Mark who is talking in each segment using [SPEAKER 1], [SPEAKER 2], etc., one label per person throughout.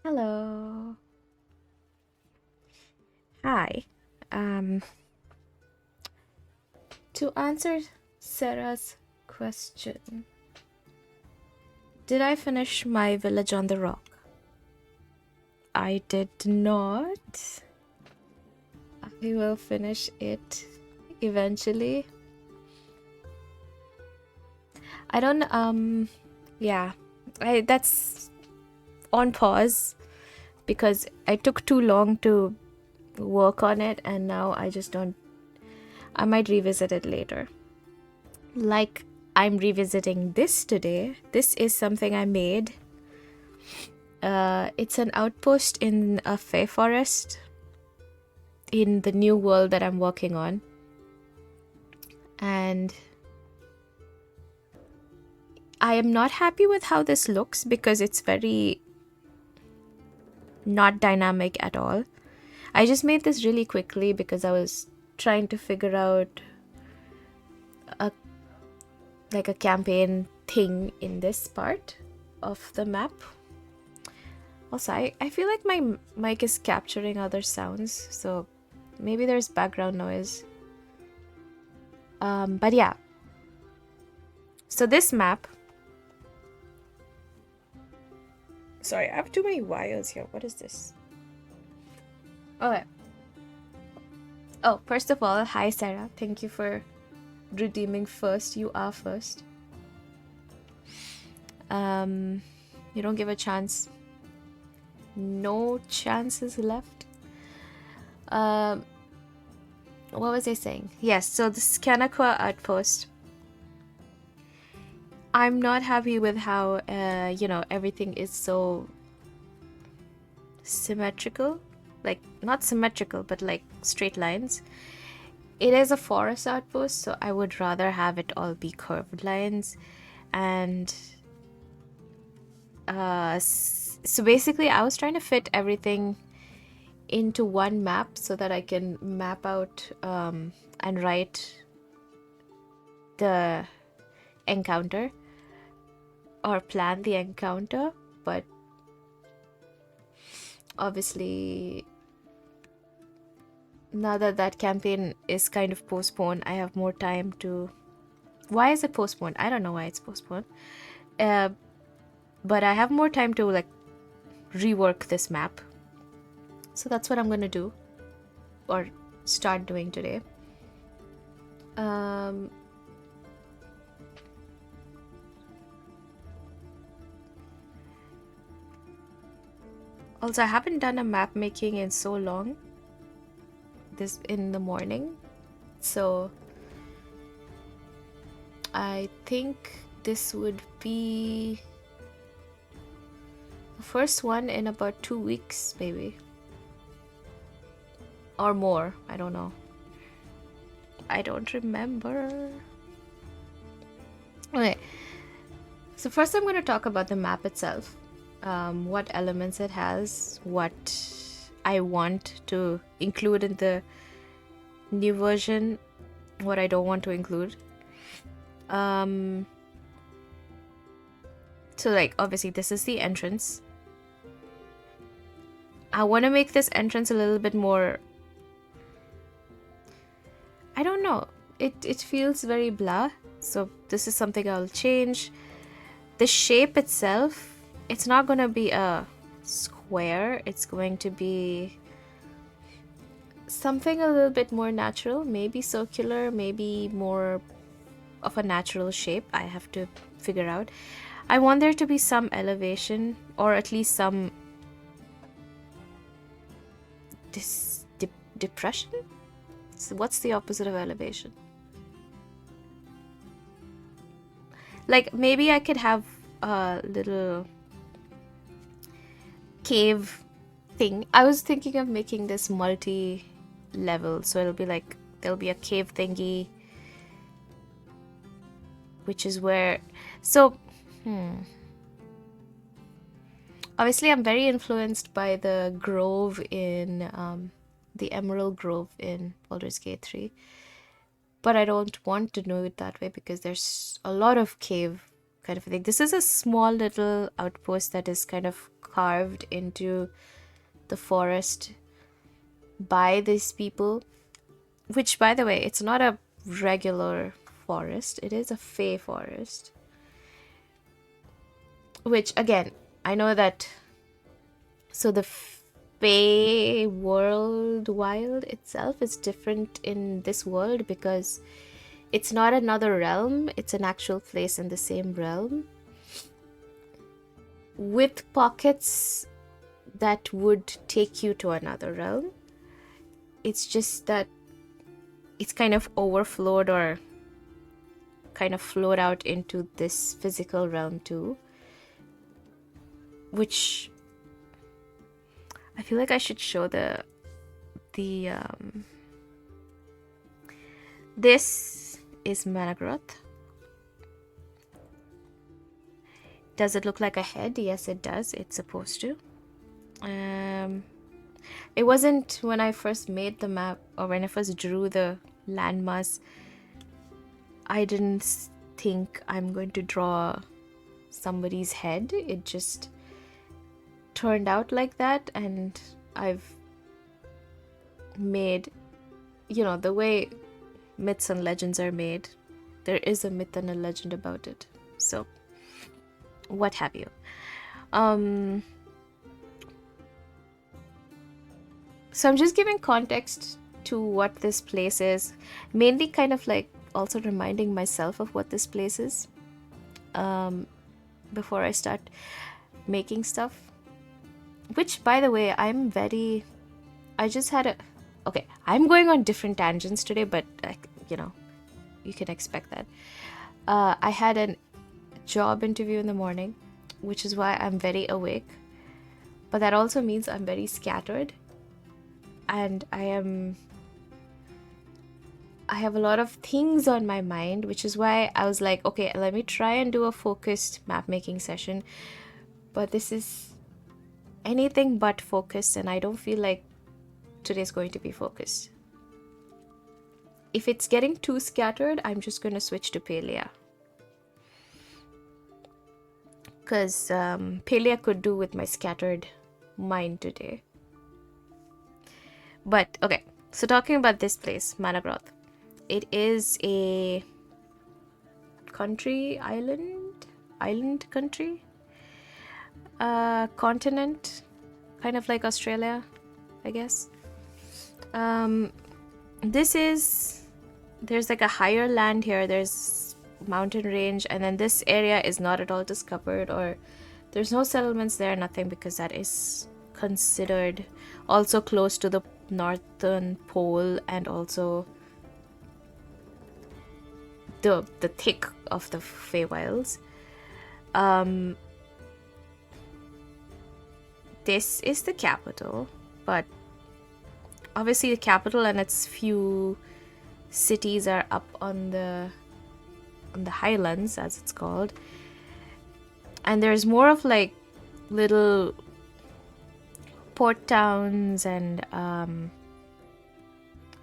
[SPEAKER 1] Hello. Hi. Um, to answer Sarah's question, did I finish my village on the rock? I did not. I will finish it eventually. I don't yeah. That's on pause because I took too long to work on it and now I just don't I might revisit it later. Like I'm revisiting this today. This is something I made. It's an outpost in a fair forest in the new world that I'm working on. And I am not happy with how this looks because it's very not dynamic at all. I just made this really quickly because I was trying to figure out a like a campaign thing in this part of the map. Also, I feel like my mic is capturing other sounds, so maybe there's background noise. But yeah. So this map. Sorry, I have too many wires here. What is this? Okay. Oh, first of all, hi Sarah. Thank you for redeeming first. You are first. You don't give a chance. No chances left. What was I saying? Yes, so the Scanaqua outpost. I'm not happy with how everything is so symmetrical. Like not symmetrical, but like straight lines. It is a forest outpost, so I would rather have it all be curved lines. And so basically I was trying to fit everything into one map so that I can map out and write the encounter or plan the encounter, but obviously now that that campaign is kind of postponed, I have more time to. Why is it postponed? I don't know why it's postponed. But I have more time to like rework this map, so that's what I'm gonna do or start doing today. Also, I haven't done a map making in so long. This in the morning, so I think this would be the first one in about 2 weeks, maybe, or more. I don't know. I don't remember. Okay, so first I'm going to talk about the map itself. What elements it has, what I want to include in the new version, what I don't want to include. So like obviously this is the entrance. I want to make this entrance a little bit more, I don't know, it feels very blah, so this is something I'll change. The shape itself, it's not going to be a square, it's going to be something a little bit more natural, maybe circular, maybe more of a natural shape. I have to figure out. I want there to be some elevation, or at least some depression. So what's the opposite of elevation? Like maybe I could have a little cave thing. I was thinking of making this multi-level, so it'll be like there'll be a cave thingy, which is where. So, obviously, I'm very influenced by the grove in the Emerald Grove in Baldur's Gate 3, but I don't want to do it that way because there's a lot of cave kind of thing. This is a small little outpost that is kind of carved into the forest by these people, which, by the way, it's not a regular forest, it is a fey forest. Which, again, I know that. So the fey world wild itself is different in this world because it's not another realm, it's an actual place in the same realm with pockets that would take you to another realm. It's just that it's kind of overflowed or kind of flowed out into this physical realm too, which I feel like I should show the this is Managroth. Does it look like a head? Yes, it does. It's supposed to. It wasn't when I first made the map or when I first drew the landmass. I didn't think I'm going to draw somebody's head. It just turned out like that, and I've made, the way myths and legends are made, there is a myth and a legend about it. So, what have you. So I'm just giving context to what this place is, mainly kind of like also reminding myself of what this place is before I start making stuff. Which, by the way, I just had a... Okay, I'm going on different tangents today, but, you can expect that. I had a job interview in the morning, which is why I'm very awake. But that also means I'm very scattered. And I have a lot of things on my mind, which is why I was like, okay, let me try and do a focused map making session. But this is anything but focused, and I don't feel like today's going to be focused. If it's getting too scattered, I'm just going to switch to Palea. Because Palea could do with my scattered mind today. But, okay, so talking about this place, Managroth. It is a country, island country, continent, kind of like Australia, I guess. There's like a higher land here, there's mountain range, and then this area is not at all discovered, or there's no settlements there, nothing, because that is considered also close to the northern pole and also the thick of the Feywilds. This is the capital, but obviously the capital and its few cities are up on the highlands, as it's called, and there's more of like little port towns and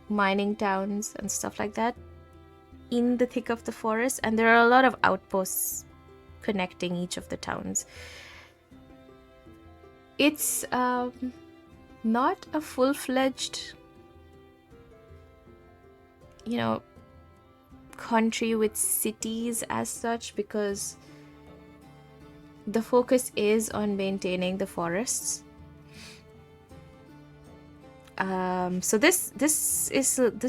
[SPEAKER 1] mining towns and stuff like that in the thick of the forest, and there are a lot of outposts connecting each of the towns. It's not a full-fledged, country with cities as such, because the focus is on maintaining the forests. So this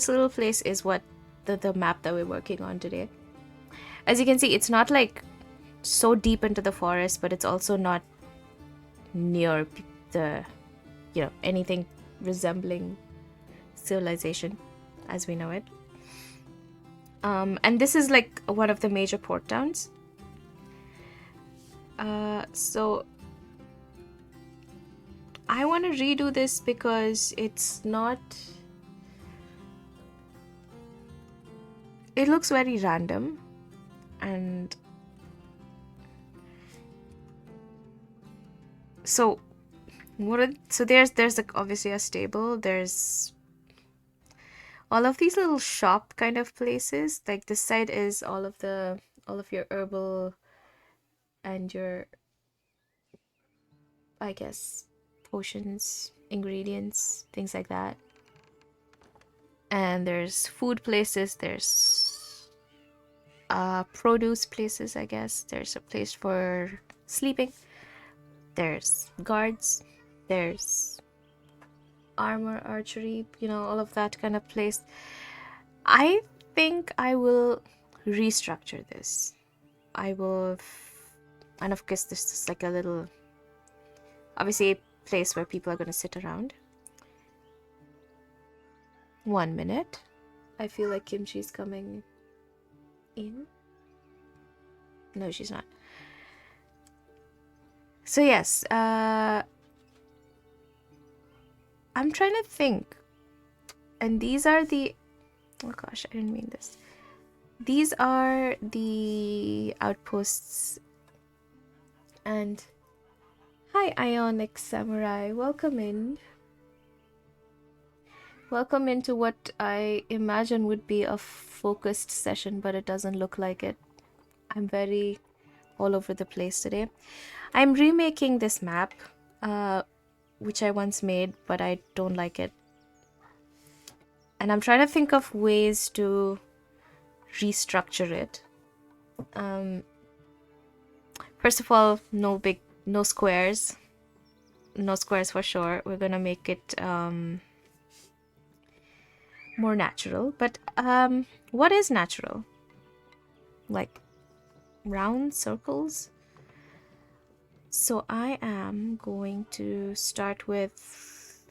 [SPEAKER 1] little place is what the map that we're working on today. As you can see, it's not like so deep into the forest, but it's also not near the anything resembling civilization as we know it. And this is like one of the major port towns. So I want to redo this because it's not... It looks very random, and so there's like obviously a stable. There's all of these little shop kind of places. Like this side is all of your herbal and your I guess, potions, ingredients, things like that. And there's food places, there's produce places, I guess. There's a place for sleeping. There's guards. There's armor, archery, all of that kind of place. I think I will restructure this. I will, and of course, this is like a little, obviously, a place where people are going to sit around. 1 minute. I feel like Kimchi's coming in. No, she's not. So yes, I'm trying to think. And these are the, oh gosh, I didn't mean this. These are the outposts. And hi, Ionic Samurai. Welcome in. Welcome into what I imagine would be a focused session, but it doesn't look like it. I'm very all over the place today. I'm remaking this map, which I once made, but I don't like it. And I'm trying to think of ways to restructure it. First of all, no squares. No squares for sure. We're gonna make it more natural. But what is natural? Like round circles? So I am going to start with,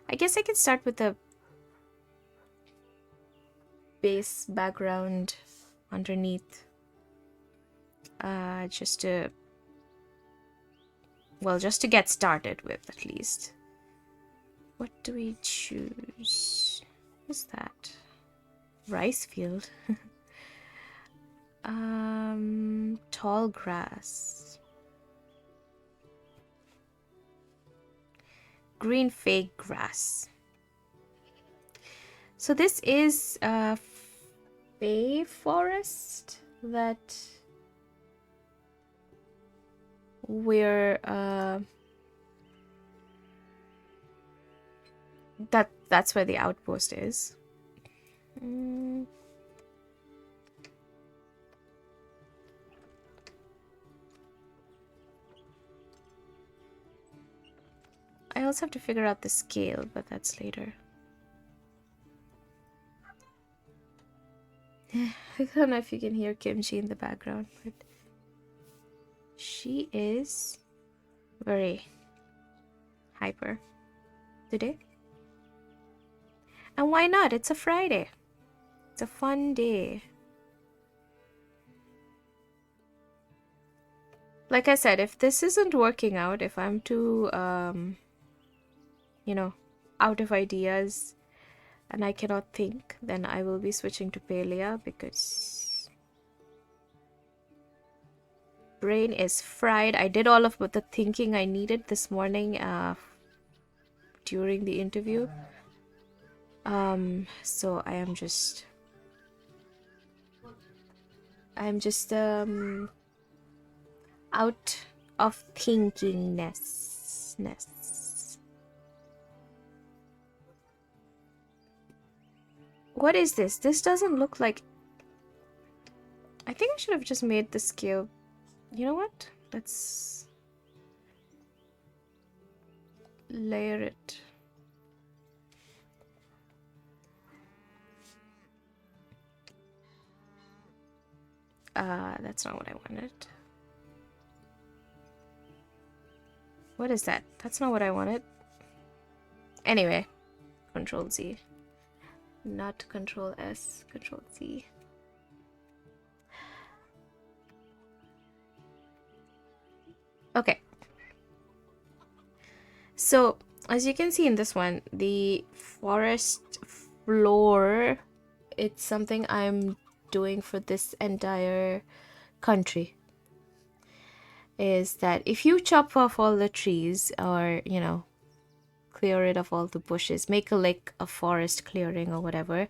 [SPEAKER 1] I guess I can start with the base background underneath, just to get started with, at least. What do we choose? What's that? Rice field. Tall grass. Green fake grass. So this is a fey forest that we're that's where the outpost is. I also have to figure out the scale, but that's later. I don't know if you can hear Kimchi in the background, but she is very hyper today. And why not? It's a Friday. It's a fun day. Like I said, if this isn't working out, if I'm too, out of ideas and I cannot think, then I will be switching to Palea because brain is fried. I did all of the thinking I needed this morning during the interview. So I'm just out of thinkingness. What is this? This doesn't look like... I think I should have just made the scale... You know what? Let's layer it. That's not what I wanted. What is that? That's not what I wanted. Anyway, Control Z. Not Control S, Control Z. Okay. So, as you can see in this one, the forest floor, it's something I'm doing for this entire country. Is that if you chop off all the trees or, clear it of all the bushes, make a forest clearing or whatever,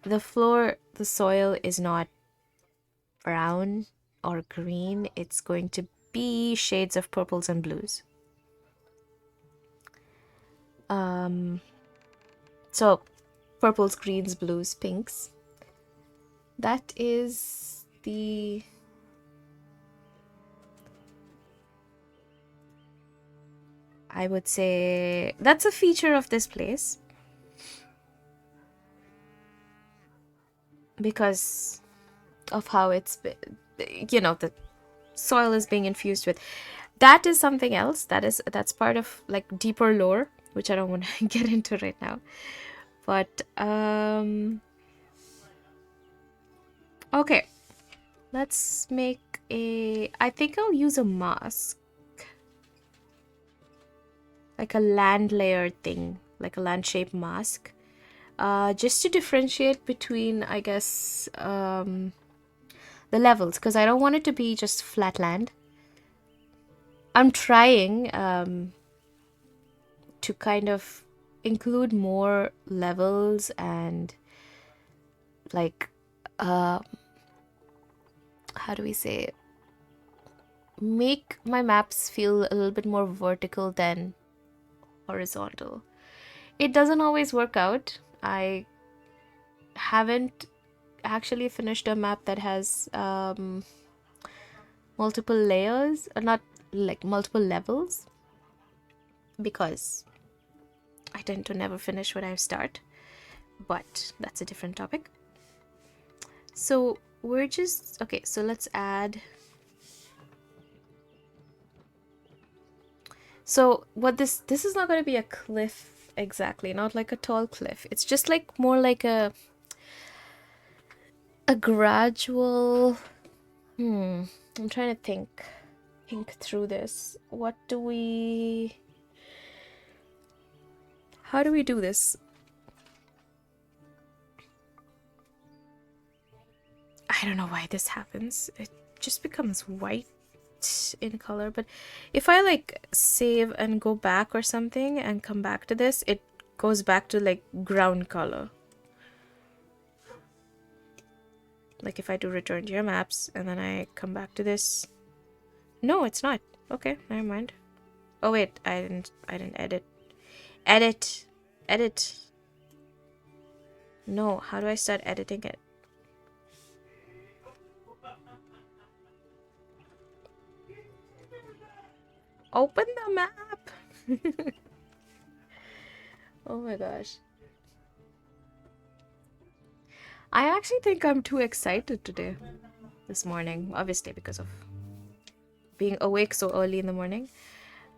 [SPEAKER 1] the floor, the soil is not brown or green. It's going to be shades of purples and blues. So purples, greens, blues, pinks. That is the I would say that's a feature of this place because of how the soil is being infused with. That is something else. That's part of like deeper lore, which I don't want to get into right now. But okay, let's make I think I'll use a mask, like a land layer thing, like a land shape mask, just to differentiate between, I guess, the levels, because I don't want it to be just flat land. I'm trying to kind of include more levels and like how do we say it? Make my maps feel a little bit more vertical than horizontal. It doesn't always work out. I haven't actually finished a map that has multiple layers, not like multiple levels, because I tend to never finish what I start, but that's a different topic. So we're just okay, so let's add. So what this is not going to be a cliff exactly, not like a tall cliff. It's just like more like a gradual. I'm trying to think through this. How do we do this? I don't know why this happens. It just becomes white in color, but if I like save and go back or something and come back to this, it goes back to like ground color. Like if I do return to your maps and then I come back to this. No, it's not. Okay, never mind. Oh wait, I didn't edit. Edit. No, how do I start editing it? Open the map. Oh my gosh. I actually think I'm too excited today. This morning, obviously because of being awake so early in the morning.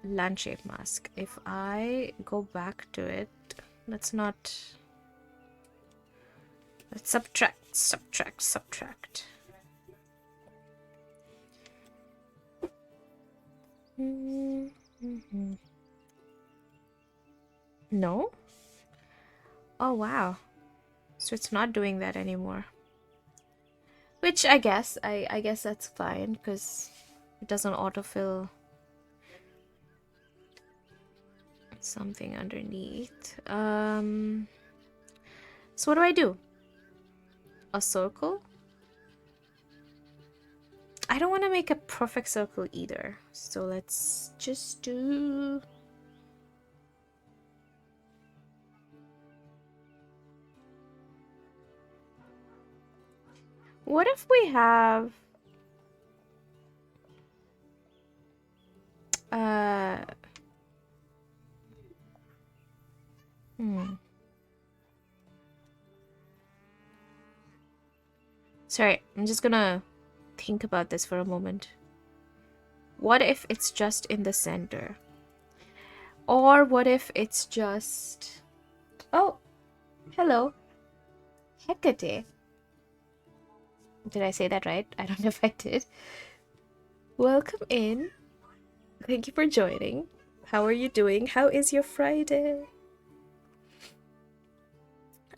[SPEAKER 1] Land shape mask. If I go back to it, let's subtract. No? Oh wow. So it's not doing that anymore. Which I guess that's fine because it doesn't autofill something underneath. So what do I do? A circle? I don't want to make a perfect circle either. So let's just do... What if we have... Sorry, I'm just gonna think about this for a moment. What if it's just in the center? Or what if it's just... Oh, hello. Hecate. Did I say that right? I don't know if I did. Welcome in. Thank you for joining. How are you doing? How is your Friday?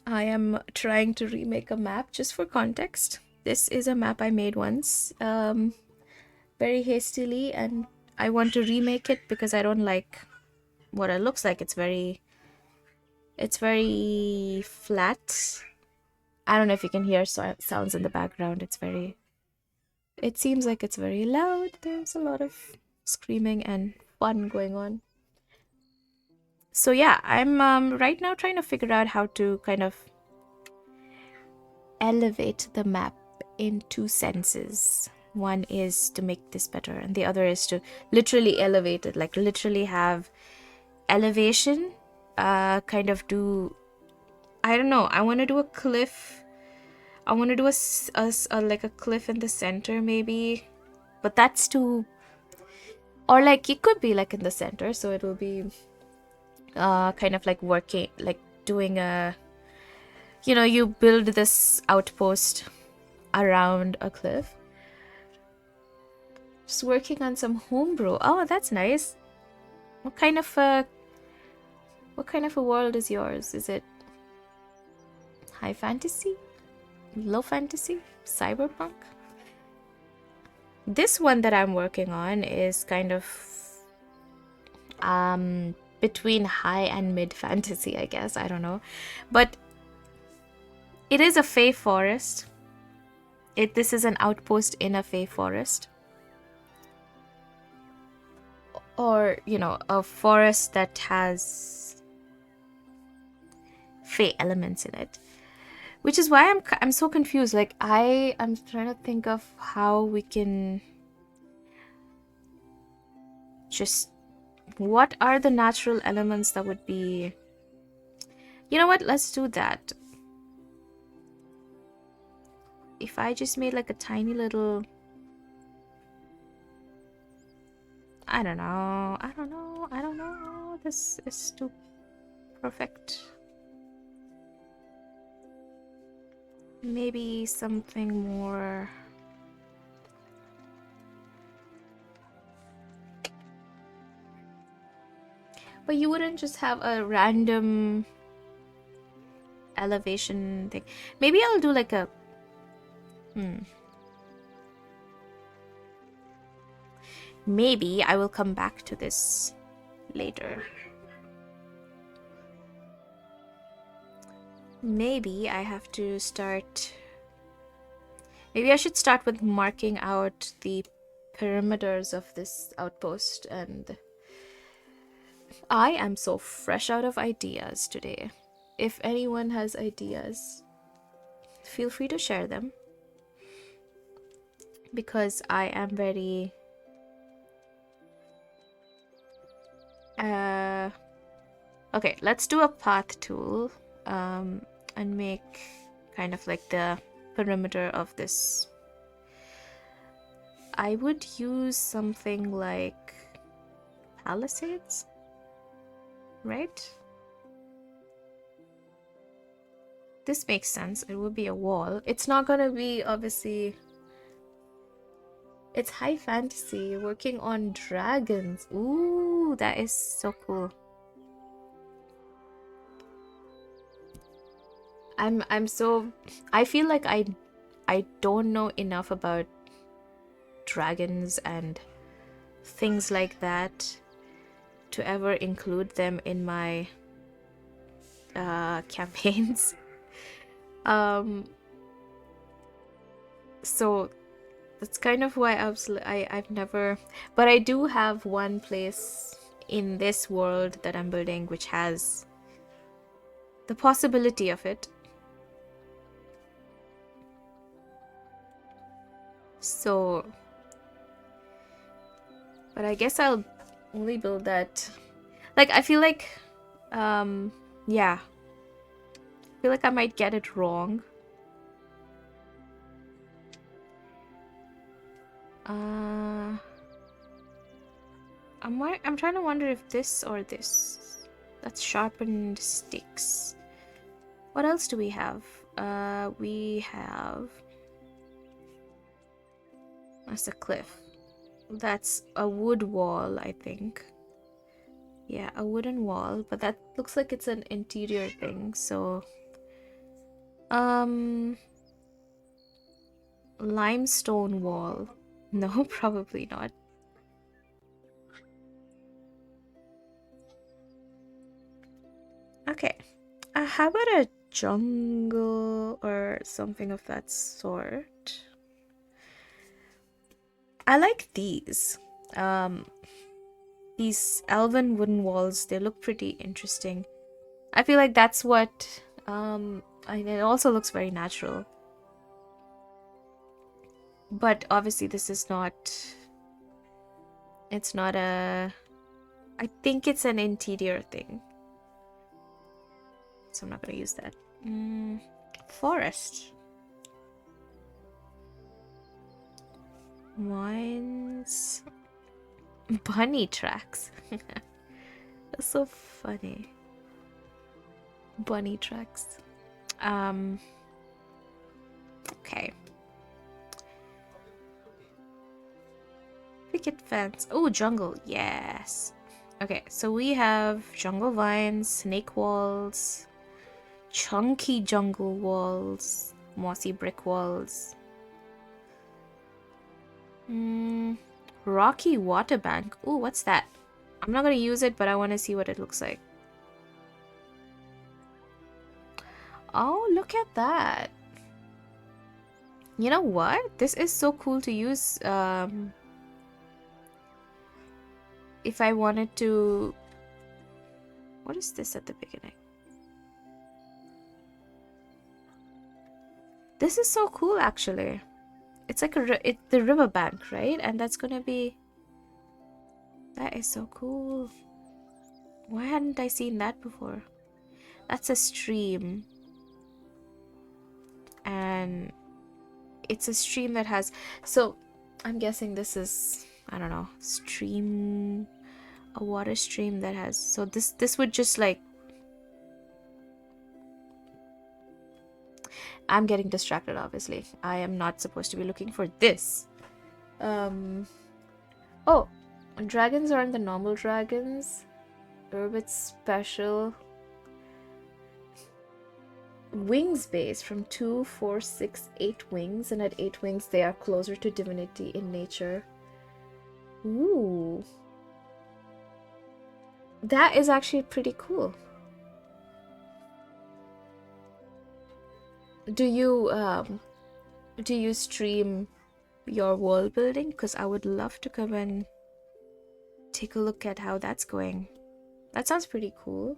[SPEAKER 1] I am trying to remake a map just for context. This is a map I made once, very hastily, and I want to remake it because I don't like what it looks like. It's very flat. I don't know if you can hear sounds in the background. It's very... It seems like it's very loud. There's a lot of screaming and fun going on. So yeah, I'm right now trying to figure out how to kind of elevate the map in two senses. One is to make this better, and the other is to literally elevate it, like literally have elevation. Kind of do, I don't know. I want to do a cliff. I want to do like a cliff in the center, maybe, but that's too. Or like it could be like in the center, so it will be kind of like working, like doing a. You build this outpost around a cliff. Just working on some homebrew. Oh, that's nice. What kind of a world is yours? Is it high fantasy? Low fantasy? Cyberpunk? This one that I'm working on is kind of between high and mid fantasy, I guess. I don't know. But it is a Fey forest. This is an outpost in a Fey forest. Or, a forest that has Fey elements in it. Which is why I'm so confused. Like, I'm trying to think of how we can just... What are the natural elements that would be... You know what? Let's do that. If I just made like a tiny little... I don't know. This is too perfect. Maybe something more... But you wouldn't just have a random elevation thing. Maybe I'll do like a... Maybe I will come back to this later. Maybe I have to start... Maybe I should start with marking out the perimeters of this outpost, and... I am so fresh out of ideas today. If anyone has ideas, feel free to share them. Because I am very... Okay, let's do a path tool. And make kind of like the perimeter of this. I would use something like palisades, right? This makes sense. It would be a wall. It's not gonna be, obviously... It's high fantasy, working on dragons. Ooh, that is so cool. I feel like I don't know enough about dragons and things like that to ever include them in my campaigns. So that's kind of why I've never... But I do have one place in this world that I'm building which has the possibility of it. So... But I guess I'll only build that... Like, I feel like... yeah. I feel like I might get it wrong. I'm trying to wonder if this or this. That's sharpened sticks. What else do we have? We have... That's a cliff. That's a wood wall, I think. Yeah, a wooden wall, but that looks like it's an interior thing, so... Limestone wall. No, probably not. Okay. How about a jungle or something of that sort? I like these elven wooden walls. They look pretty interesting. I feel like that's what and it also looks very natural. But obviously this is not, it's not a, I think it's an interior thing. So I'm not gonna use that. Forest. Mines. Bunny tracks. That's so funny. Bunny tracks. Okay. Picket fence. Oh, jungle. Yes. Okay, so we have jungle vines, snake walls, chunky jungle walls, mossy brick walls. Rocky water bank. Oh, what's that? I'm not gonna use it, but I want to see what it looks like. Oh, look at that. You know what? This is so cool to use if I wanted to... What is this at the beginning? This is so cool, actually. It's like the riverbank, right? And that's gonna be... That is so cool. Why hadn't I seen that before? That's a stream. And it's a stream that has... So, I'm guessing this is... I don't know. Stream... A water stream that has... So this would just like... I'm getting distracted, obviously. I am not supposed to be looking for this. Oh, dragons aren't the normal dragons. Urbit special. Wings base from 2, 4, 6, 8 wings, and at 8 wings they are closer to divinity in nature. Ooh. That is actually pretty cool. Do you stream your world building? Because I would love to come and take a look at how that's going. That sounds pretty cool.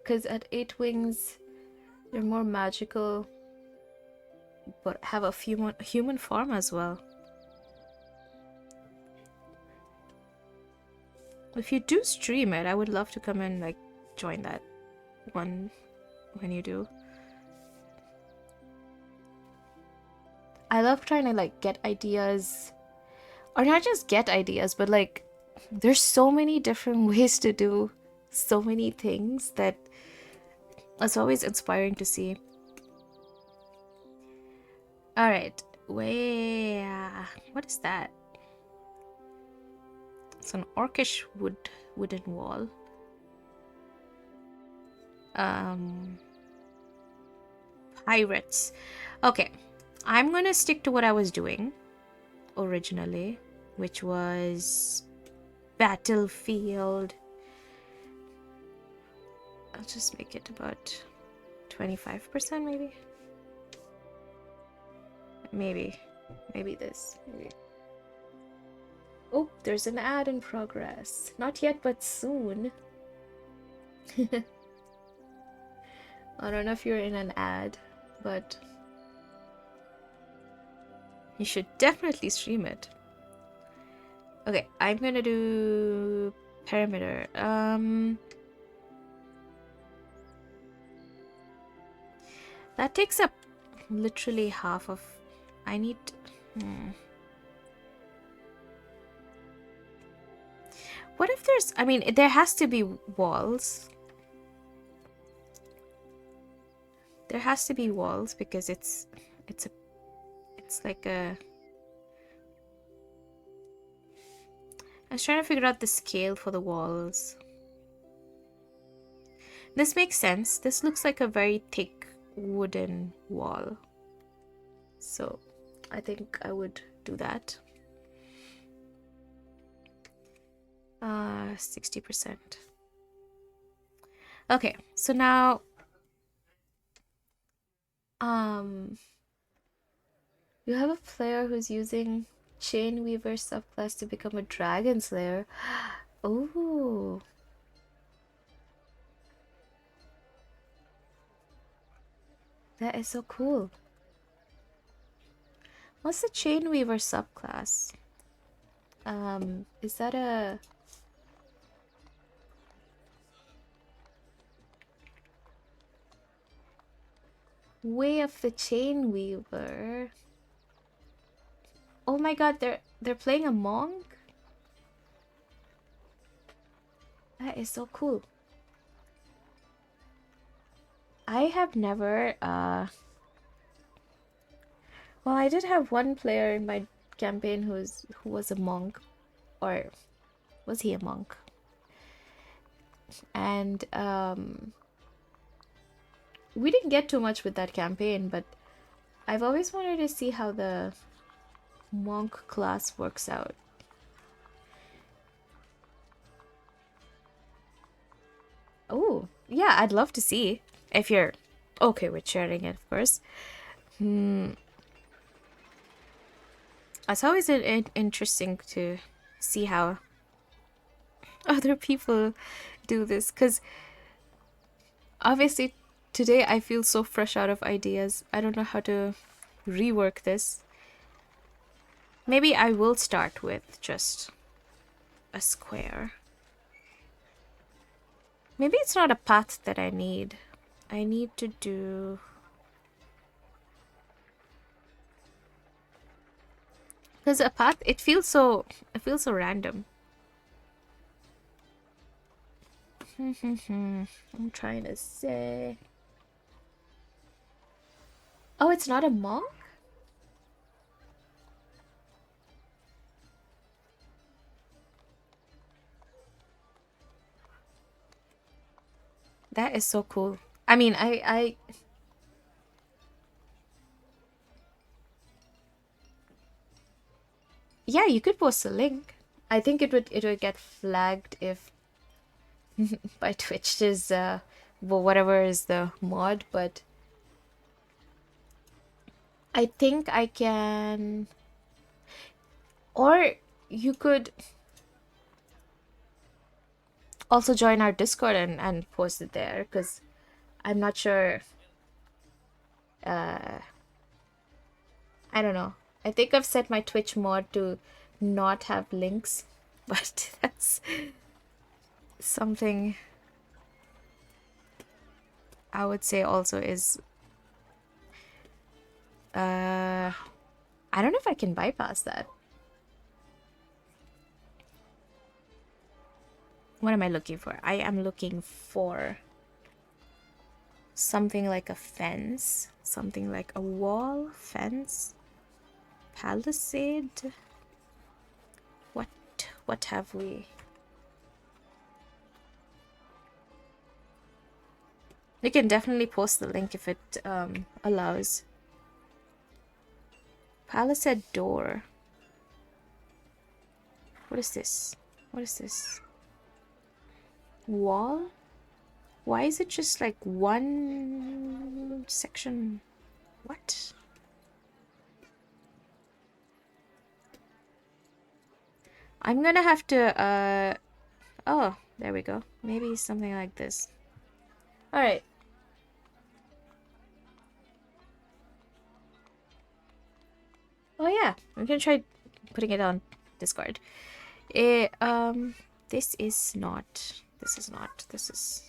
[SPEAKER 1] Because at 8 wings, they're more magical, but have a human form as well. If you do stream it, I would love to come and like join that one when you do. I love trying to like get ideas, or not just get ideas, but like there's so many different ways to do so many things that it's always inspiring to see. All right, what is that? It's an orcish wooden wall. Pirates. Okay, I'm gonna stick to what I was doing originally, which was battlefield. I'll just make it about 25% maybe. Maybe this. Maybe. Oh, there's an ad in progress. Not yet, but soon. I don't know if you're in an ad, but you should definitely stream it. Okay, I'm gonna do perimeter. That takes up literally half of... I need... What if there's... I mean, there has to be walls. There has to be walls because it's like a... I was trying to figure out the scale for the walls. This makes sense. This looks like a very thick wooden wall. So I think I would do that. 60%. Okay, so now Um, you have a player who's using Chain Weaver subclass to become a Dragon Slayer. Oh, that is so cool. What's the Chain Weaver subclass? Is that a Way of the Chain Weaver? Oh my god, they're playing a monk? That is so cool. I have never well, I did have one player in my campaign who was a monk, or was he a monk? And we didn't get too much with that campaign, but I've always wanted to see how the monk class works out. Oh, yeah, I'd love to see if you're okay with sharing it, of course. It's always interesting to see how other people do this, because obviously today I feel so fresh out of ideas. I don't know how to rework this. Maybe I will start with just a square. Maybe it's not a path that I need. I need to do... Because a path, it feels so random. I'm trying to say... Oh, it's not a monk? That is so cool. I mean, I yeah, you could post a link. I think it would get flagged if by Twitch is well, whatever is the mod, but I think I can, or you could also join our Discord and post it there, because I'm not sure. uh I don't know. I think I've set my Twitch mod to not have links, but that's something I would say also is I don't know if I can bypass that. What am I looking for? I am looking for something like a fence, something like a wall, fence, palisade. What have we? We can definitely post the link if it allows. Palisade door. What is this? What is this? Wall? Why is it just like one section? What? I'm gonna have to oh, there we go. Maybe something like this. Alright. Oh yeah, we can try putting it on Discord. This is not. This is not. This is.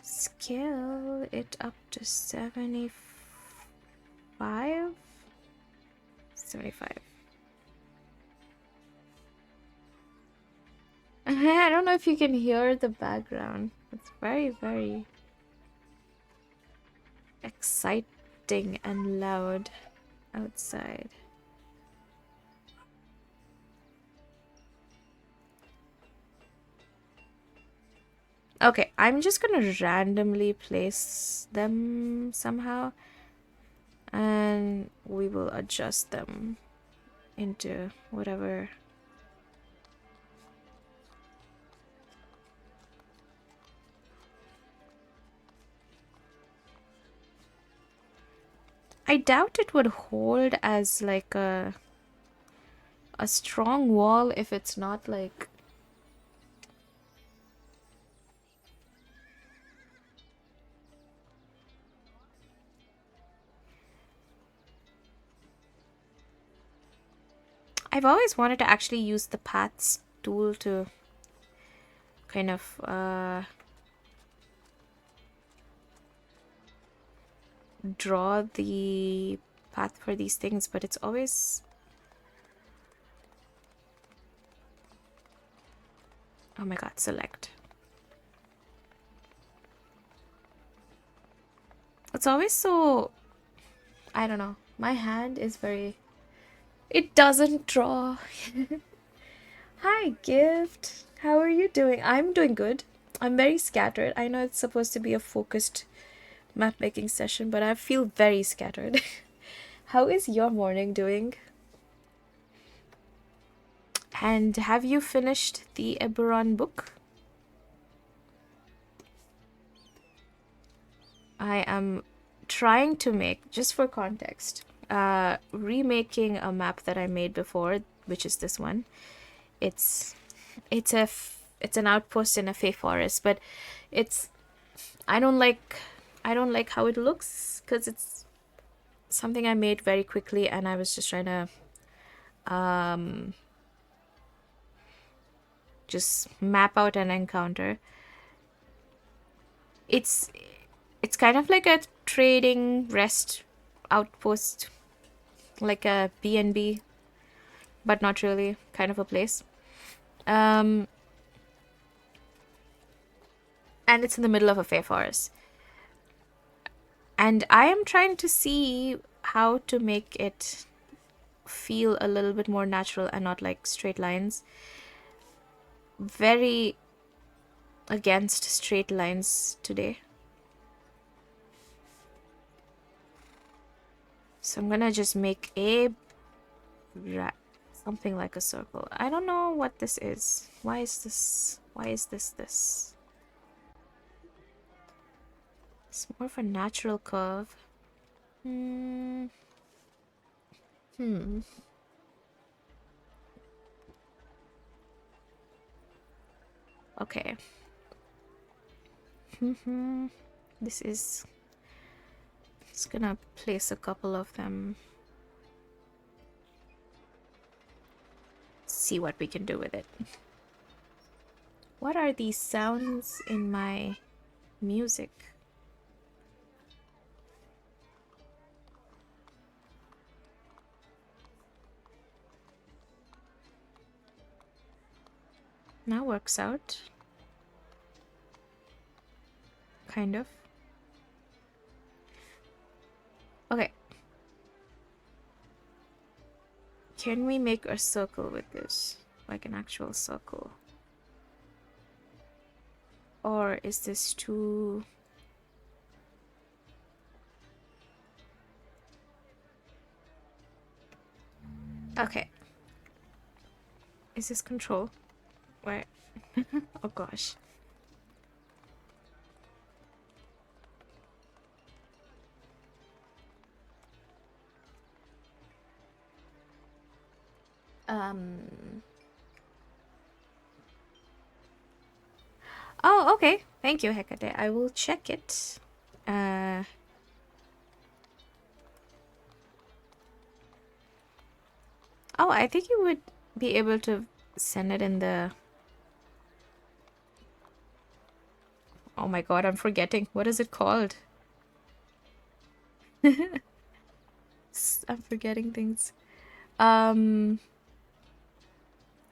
[SPEAKER 1] Scale it up to 75. 75. I don't know if you can hear the background. It's very, very exciting and loud outside. Okay, I'm just gonna randomly place them somehow, and we will adjust them into whatever. I doubt it would hold as like a strong wall if it's not like. I've always wanted to actually use the paths tool to kind of draw the path for these things, but it's always. Oh my god, select. It's always so. I don't know. My hand is very. It doesn't draw. Hi, Gift. How are you doing? I'm doing good. I'm very scattered. I know it's supposed to be a focused map making session, but I feel very scattered. How is your morning doing? And have you finished the Eberron book? I am trying to make, just for context, remaking a map that I made before, which is this one. It's it's an outpost in a fey forest, but it's I don't like I don't like how it looks because it's something I made very quickly, and I was just trying to um just map out an encounter. It's it's kind of like a trading rest outpost, like a B&B, but not really, kind of a place. Um, and it's in the middle of a fair forest. And I am trying to see how to make it feel a little bit more natural and not like straight lines. Very against straight lines today. So I'm gonna just make a something like a circle. I don't know what this is. Why is this? Why is this? It's more of a natural curve. Hmm. Hmm. Okay. This is. It's gonna place a couple of them. See what we can do with it. What are these sounds in my music? Now works out. Kind of. Okay. Can we make a circle with this? Like an actual circle? Or is this too... Okay. Is this control? Wait. Oh gosh. Oh, okay. Thank you, Hecate. I will check it. Oh, I think you would be able to send it in the... Oh my god, I'm forgetting. What is it called? I'm forgetting things.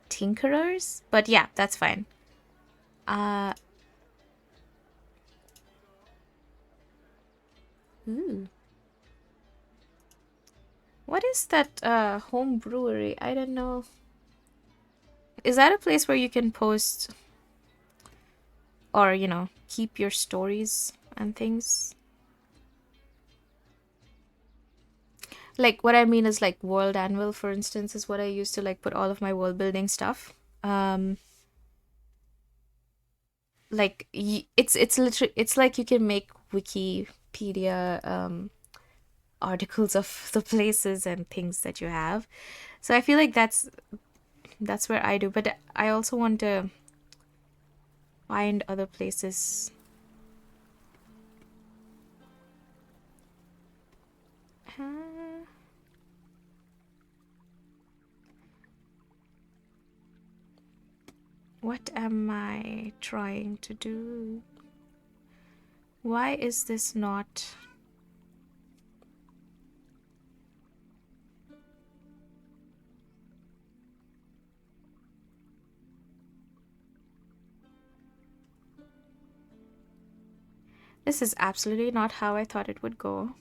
[SPEAKER 1] Tinkerers? But yeah, that's fine. Ooh. What is that home brewery? I don't know. Is that a place where you can post or, keep your stories and things? Like what I mean is like World Anvil, for instance, is what I used to like put all of my world building stuff. Like it's literally it's like you can make Wikipedia articles of the places and things that you have. So I feel like that's where I do, but I also want to find other places. Uh, what am I trying to do? Why is this not... This is absolutely not how I thought it would go.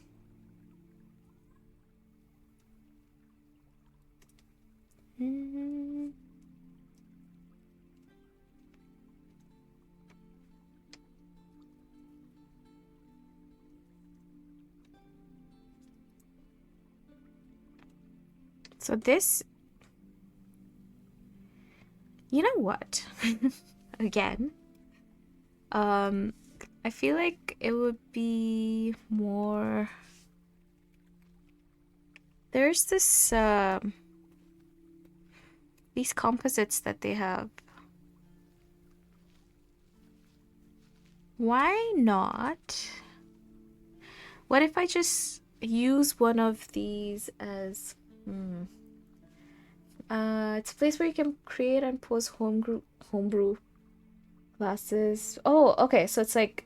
[SPEAKER 1] So this... You know what? Again, I feel like it would be more... There's this, these composites that they have. Why not? What if I just use one of these as... it's a place where you can create and post homebrew classes. Oh, okay, so it's like...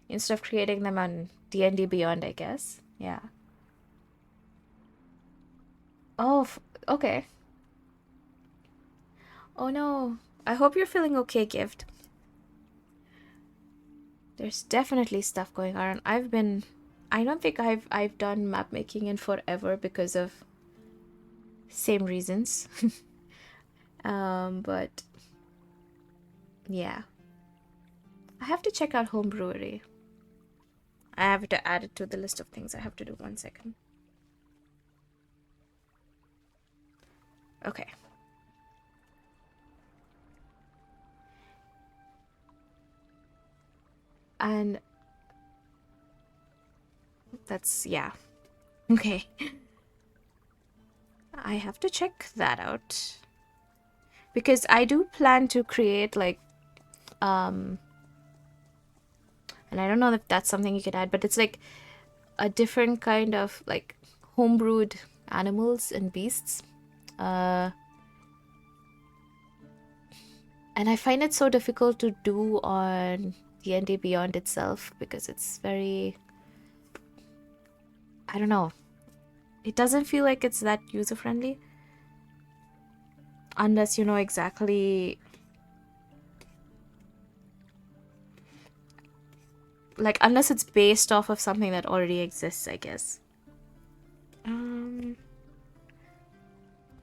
[SPEAKER 1] instead of creating them on D&D Beyond, I guess. Yeah. Oh, okay. Oh no. I hope you're feeling okay, Gift. There's definitely stuff going on. I don't think I've done map making in forever because of same reasons. But yeah. I have to check out home brewery. I have to add it to the list of things I have to do. 1 second. Okay. And that's, yeah. Okay. I have to check that out. Because I do plan to create like, and I don't know if that's something you could add, but it's like a different kind of like homebrewed animals and beasts. And I find it so difficult to do on D&D Beyond itself because it's very... I don't know. It doesn't feel like it's that user-friendly. Unless you know exactly... Like, unless it's based off of something that already exists, I guess.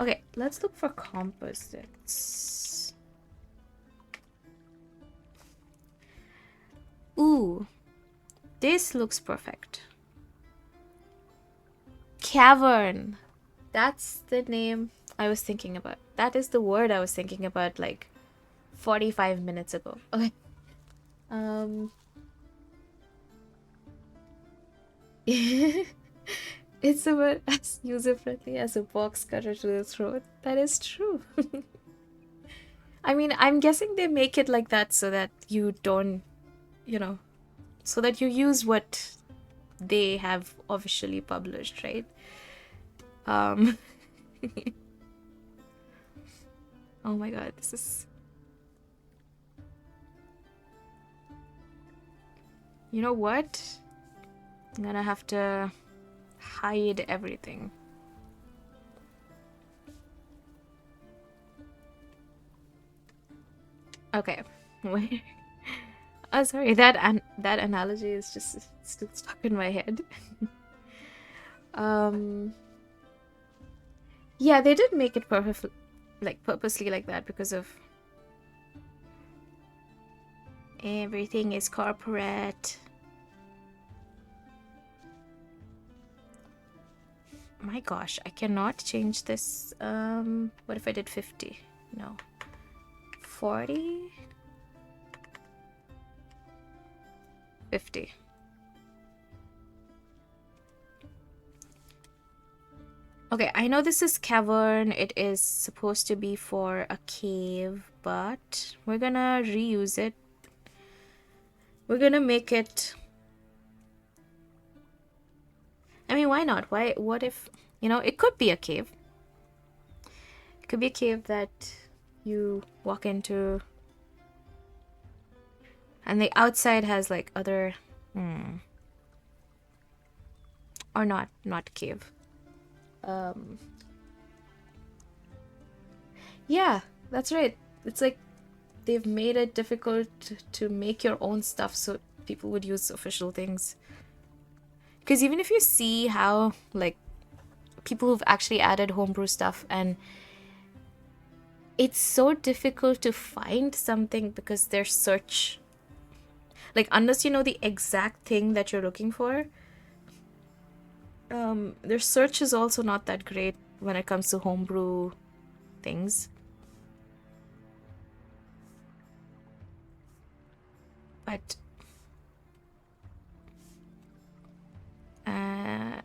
[SPEAKER 1] Okay, let's look for composites. Ooh, this looks perfect. Cavern. That's the name I was thinking about. That is the word I was thinking about like 45 minutes ago. Okay. It's about as user-friendly as a box cutter to the throat. That is true. I mean, I'm guessing they make it like that so that you don't, so that you use what they have officially published, right? Oh my god, this is... You know what? I'm gonna have to hide everything. Okay. Oh, sorry, that analogy is just still stuck in my head. Yeah, they did make it purposely like that because of everything is corporate. My gosh, I cannot change this. What if I did 50? No. 40? 50. Okay, I know this is cavern. It is supposed to be for a cave, but we're gonna reuse it. We're gonna make it. I mean, why not? Why? What if, it could be a cave. It could be a cave that you walk into, and the outside has like other. Or not cave. Um, yeah, that's right. It's like they've made it difficult to make your own stuff so people would use official things. Because even if you see how, like, people who've actually added homebrew stuff, and it's so difficult to find something because their search, like, unless you know the exact thing that you're looking for, their search is also not that great when it comes to homebrew things. But, uh,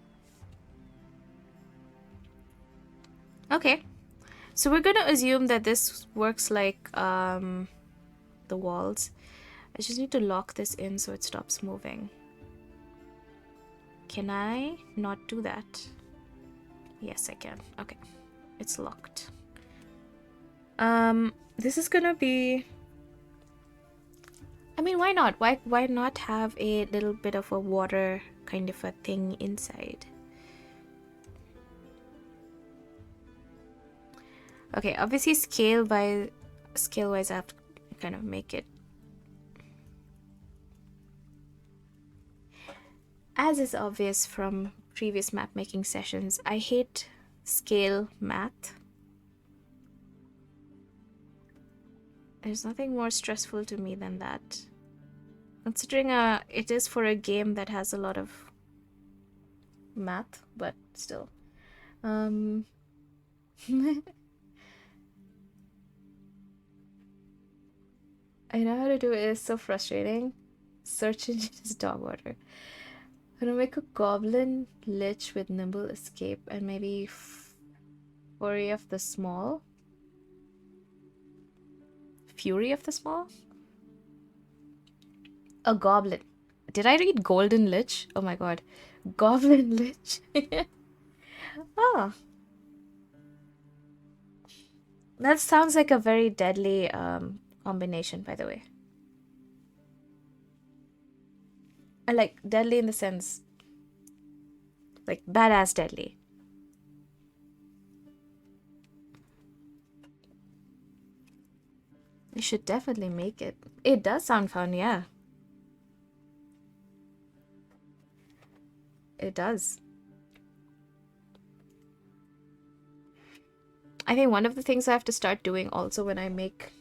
[SPEAKER 1] okay. So we're gonna assume that this works like the walls. I just need to lock this in so it stops moving. Can I not do that? Yes, I can. Okay. It's locked. This is gonna be, I mean, why not? Why not have a little bit of a water kind of a thing inside? Okay, obviously scale wise I have to kind of make it, as is obvious from previous map making sessions, I hate scale math. There's nothing more stressful to me than that. Considering it is for a game that has a lot of math, but still. Um I know how to do it. It's so frustrating. Search engine is dog water. I'm gonna make a goblin lich with nimble escape and maybe fury of the small. Fury of the small? A goblin. Did I read golden lich? Oh my god. Goblin lich. Oh, that sounds like a very deadly combination, by the way. I like deadly in the sense, like badass deadly. You should definitely make it. It does sound fun, yeah. It does. I think one of the things I have to start doing also when I make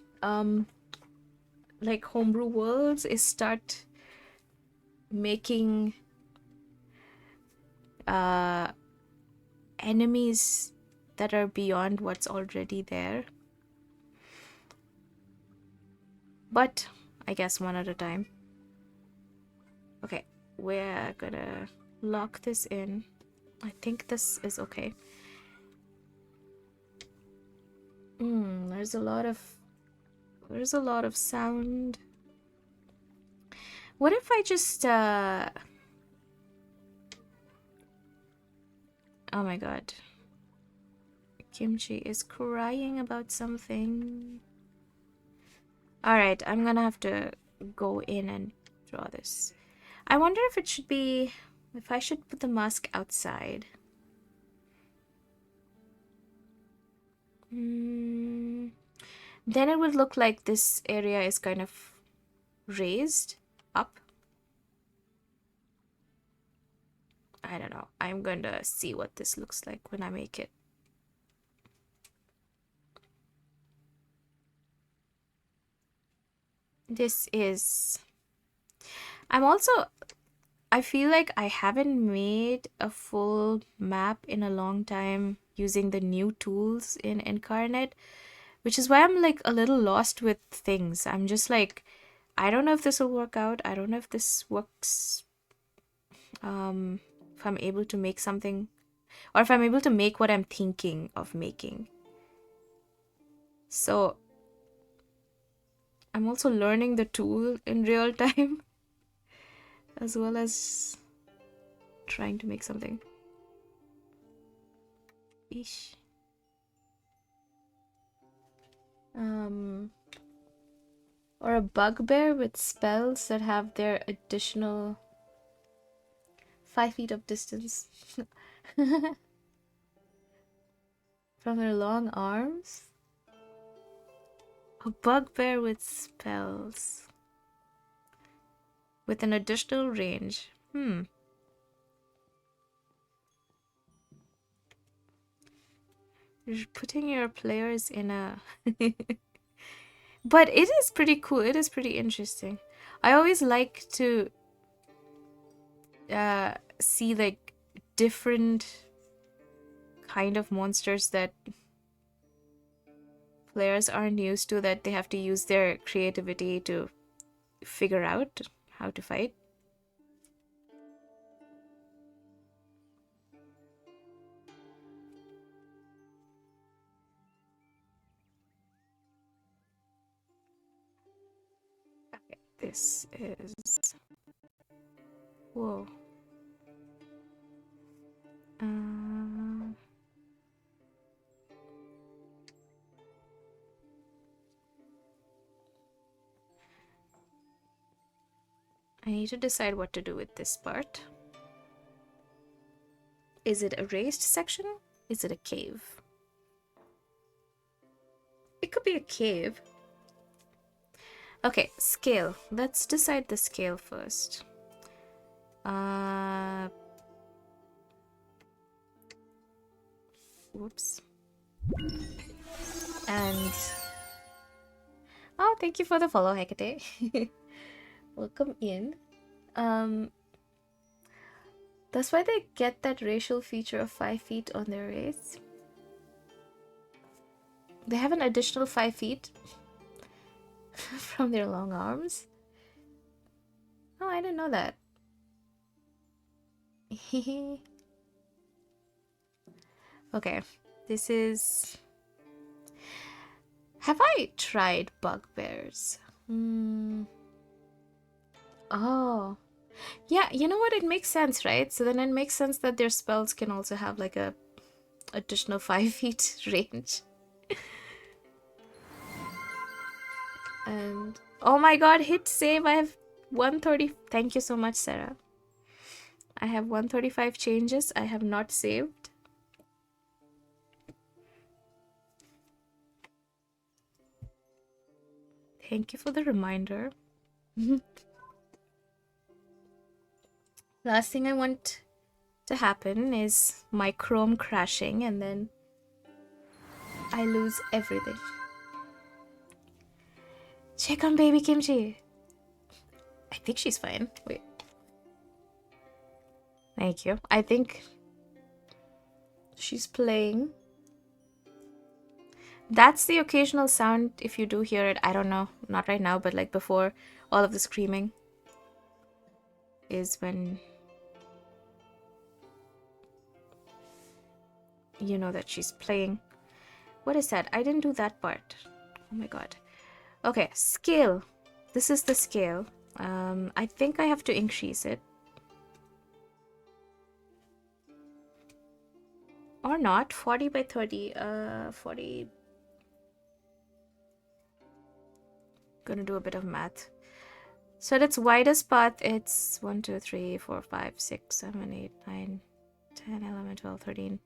[SPEAKER 1] like homebrew worlds is start making uh enemies that are beyond what's already there. But I guess one at a time. Okay, we're gonna lock this in. I think this is okay. There's a lot of sound. What if I just oh my god. Kimchi is crying about something. Alright, I'm gonna have to go in and draw this. I wonder if if I should put the mask outside. Then it would look like this area is kind of raised up. I don't know. I'm going to see what this looks like when I make it. This is... I feel like I haven't made a full map in a long time using the new tools in Incarnate, which is why I'm like a little lost with things. I'm just like, I don't know if this will work out. I don't know if this works. If I'm able to make something or if I'm able to make what I'm thinking of making. So I'm also learning the tool in real time as well as trying to make something. Eesh. Or a bugbear with spells that have their additional 5 feet of distance from their long arms. A bugbear with spells with an additional range. You're putting your players in a but it is pretty cool. It is pretty interesting. I always like to see like different kind of monsters that players aren't used to, that they have to use their creativity to figure out how to fight. Okay, this is... Whoa. I need to decide what to do with this part. Is it a raised section? Is it a cave? It could be a cave. Okay, scale. Let's decide the scale first. Whoops. And... oh, thank you for the follow, Hecate. Welcome in. That's why they get that racial feature of 5 feet on their race. They have an additional 5 feet from their long arms. Oh, I didn't know that. Okay, this is... have I tried bugbears? Oh. Yeah, you know what? It makes sense, right? So then it makes sense that their spells can also have like a additional 5 feet range. And oh my god, hit save. I have 130. Thank you so much, Sarah. I have 135 changes. I have not saved. Thank you for the reminder. Last thing I want to happen is my Chrome crashing and then I lose everything. Check on baby Kimchi. I think she's fine. Wait. Thank you. I think she's playing. That's the occasional sound if you do hear it. I don't know. Not right now, but like before all of the screaming is when you know that she's playing. What is that? I didn't do that part. Oh my god. Okay, scale. This is the scale. I think I have to increase it. Or not. 40 by 30. 40. Gonna do a bit of math. So at its widest path, it's 1, 2, 3, 4, 5, 6, 7, 8, 9, 10, 11, 12, 13.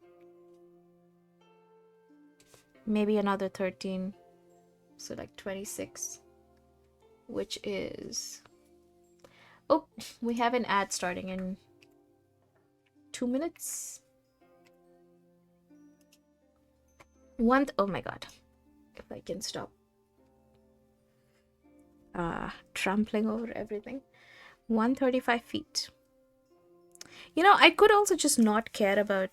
[SPEAKER 1] Maybe another 13. So like 26. Which is... oh, we have an ad starting in 2 minutes. Oh my god. If I can stop trampling over everything. 135 feet. You know, I could also just not care about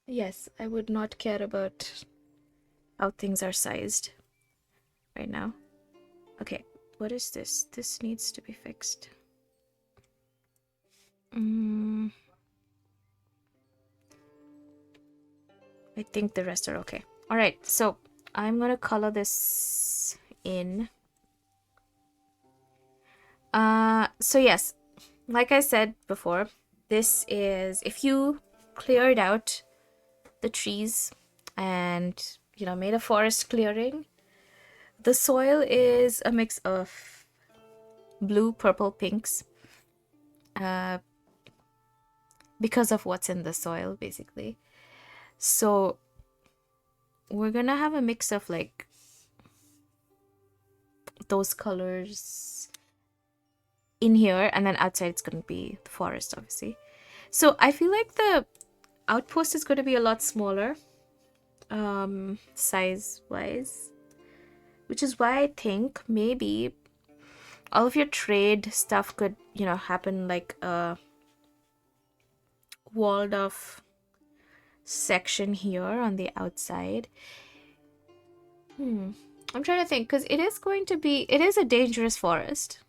[SPEAKER 1] yes, I would not care about how things are sized right now. Okay, what is this? This needs to be fixed. I think the rest are okay. All right, so I'm gonna color this in. So yes, like I said before, this is if you cleared out the trees and made a forest clearing, the soil is a mix of blue, purple, pinks, because of what's in the soil, basically. So we're gonna have a mix of like those colors in here, and then outside it's gonna be the forest, obviously. So I feel like the outpost is gonna be a lot smaller, size wise, which is why I think maybe all of your trade stuff could happen like a walled off section here on the outside. I'm trying to think, because it is a dangerous forest,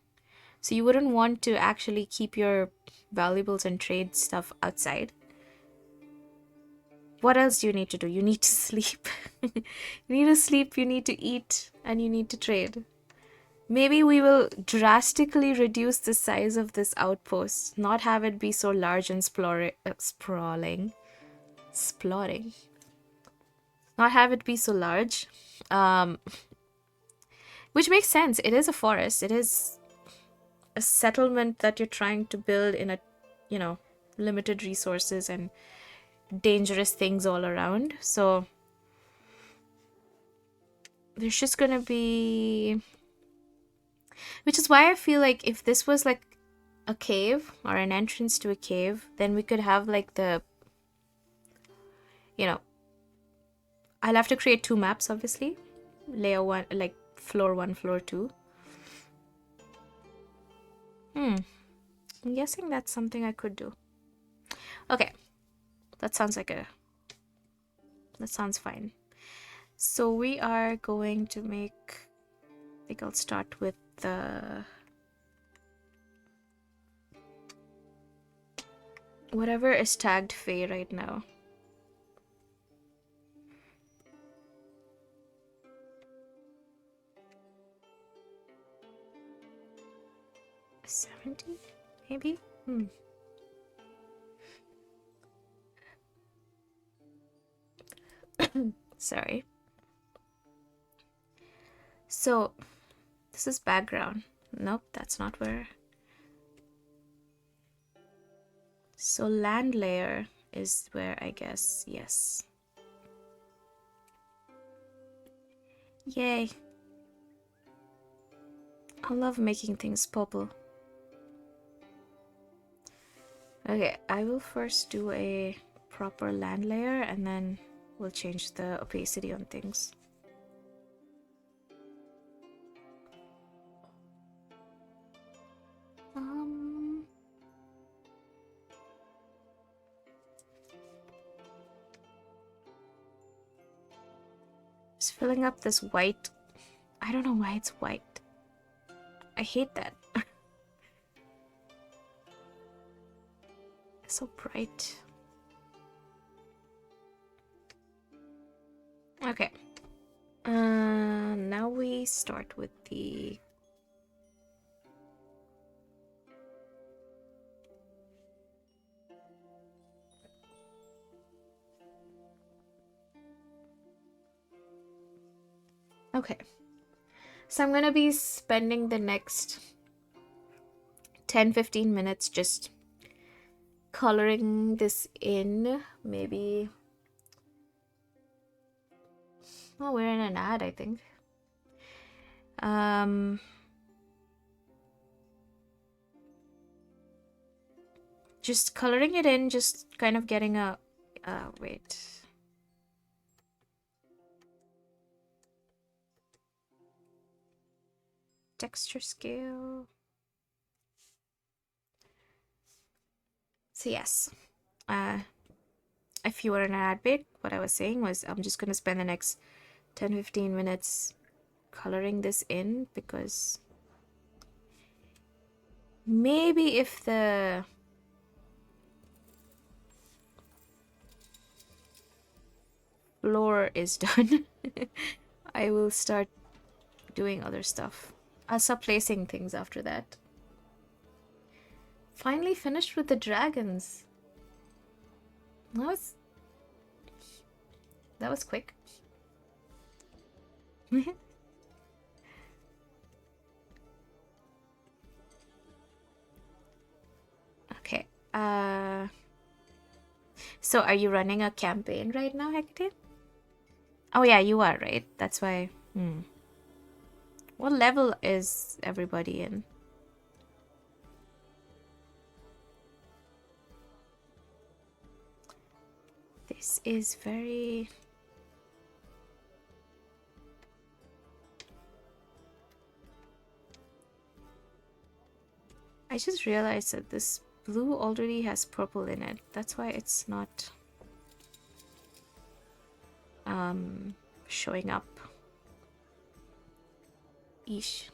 [SPEAKER 1] so you wouldn't want to actually keep your valuables and trade stuff outside. What else do you need to do? You need to sleep. You need to sleep, you need to eat, and you need to trade. Maybe we will drastically reduce the size of this outpost, not have it be so large and sprawling. Not have it be so large. Which makes sense. It is a forest. It is a settlement that you're trying to build in a, limited resources and dangerous things all around. So there's just gonna be, which is why I feel like if this was like a cave or an entrance to a cave, then we could have like I'll have to create 2 maps, obviously. Layer 1, like floor 1, floor 2. I'm guessing that's something I could do. Okay. That sounds fine. So we are going to make, I think I'll start with the, whatever is tagged Fae right now. $70, maybe? Sorry. So, this is background. Nope, that's not where. So land layer is where, I guess, yes. Yay. I love making things purple. Okay, I will first do a proper land layer and then we'll change the opacity on things. Just filling up this white. I don't know why it's white. I hate that. It's so bright. Okay. Now we start with the okay. So I'm gonna be spending the next 10-15 minutes just coloring this in. Maybe, oh, we're in an ad, I think. Just coloring it in, just kind of getting a wait. Texture scale. So yes, if you were in an ad bait, what I was saying was I'm just gonna spend the next 10-15 minutes coloring this in, because maybe if the floor is done, I will start doing other stuff. I'll start placing things after that. Finally finished with the dragons. That was quick. Okay. So are you running a campaign right now, Hecate? Oh yeah, you are, right? That's why. What level is everybody in? This is very... I just realized that this blue already has purple in it. That's why it's not showing up. Eesh.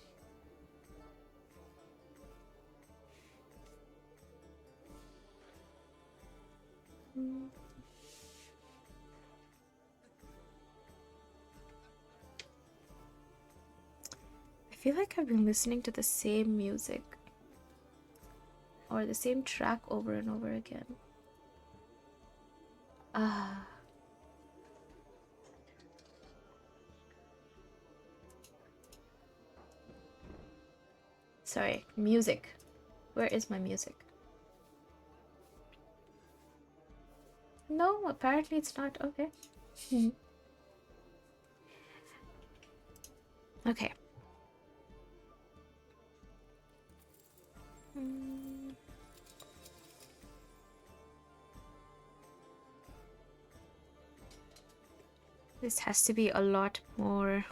[SPEAKER 1] I feel like I've been listening to the same music or the same track over and over again. Sorry, music. Where is my music? No, apparently it's not. Okay. Okay. This has to be a lot more.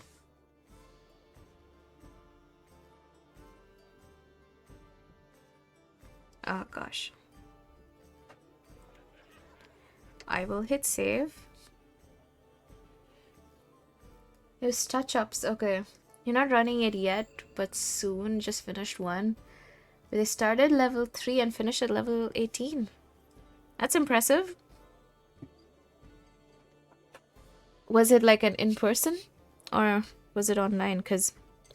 [SPEAKER 1] Oh gosh. I will hit save. There's touch-ups. Okay. You're not running it yet, but soon. Just finished one. They started level 3 and finished at level 18. That's impressive. Was it like an in-person? Or was it online? Because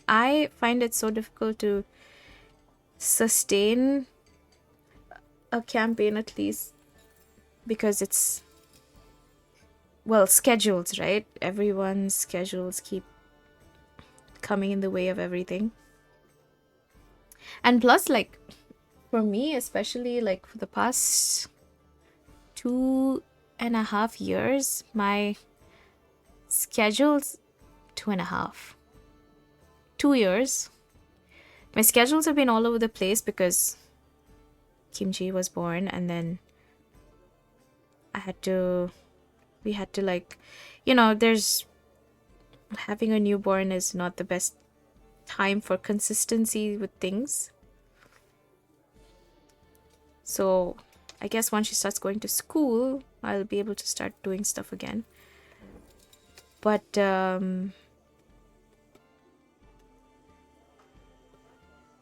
[SPEAKER 1] I find it so difficult to sustain a campaign, at least because it's, well, schedules, right? Everyone's schedules keep coming in the way of everything. And plus, like, for me especially, like for the past 2.5 years, my schedules, 2.5, 2 years, my schedules have been all over the place because Kimchi was born, and then we had to, like, there's, having a newborn is not the best time for consistency with things. So I guess once she starts going to school, I'll be able to start doing stuff again. But the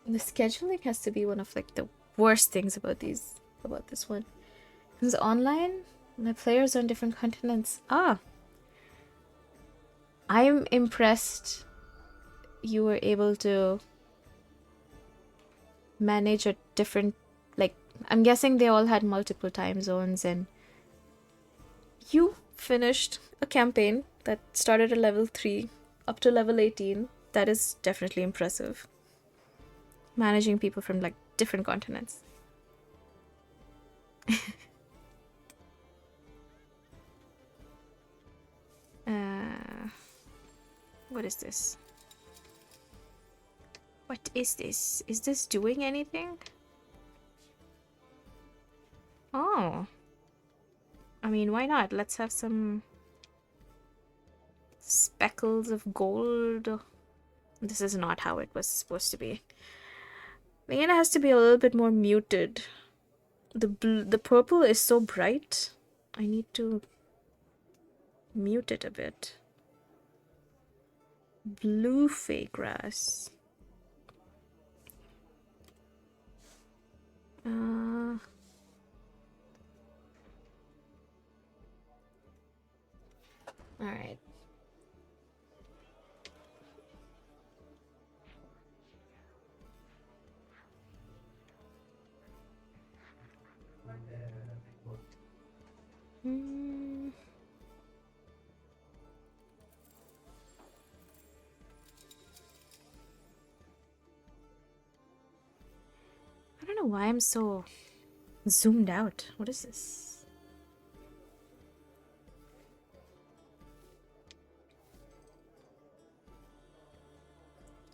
[SPEAKER 1] scheduling has to be one of, like, the worst things about this one. Because online, my players are on different continents. I'm impressed you were able to manage a different, like, I'm guessing they all had multiple time zones, and you finished a campaign that started at level 3 up to level 18. That is definitely impressive. Managing people from, like, different continents. What is this? What is this? Is this doing anything? Oh. I mean, why not? Let's have some speckles of gold. This is not how it was supposed to be. I think it has to be a little bit more muted. The purple is so bright. I need to mute it a bit. Blue fake grass. All right. I don't know why I'm so zoomed out. What is this?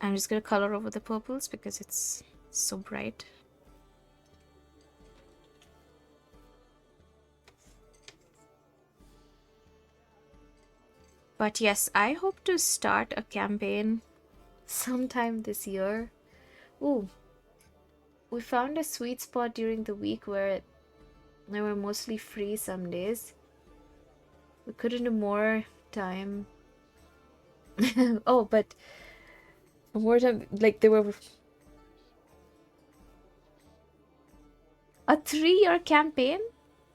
[SPEAKER 1] I'm just gonna color over the purples because it's so bright. But yes, I hope to start a campaign sometime this year. Ooh, we found a sweet spot during the week where they were mostly free some days. We couldn't do more time. Oh, but more time, like there were a 3-year campaign.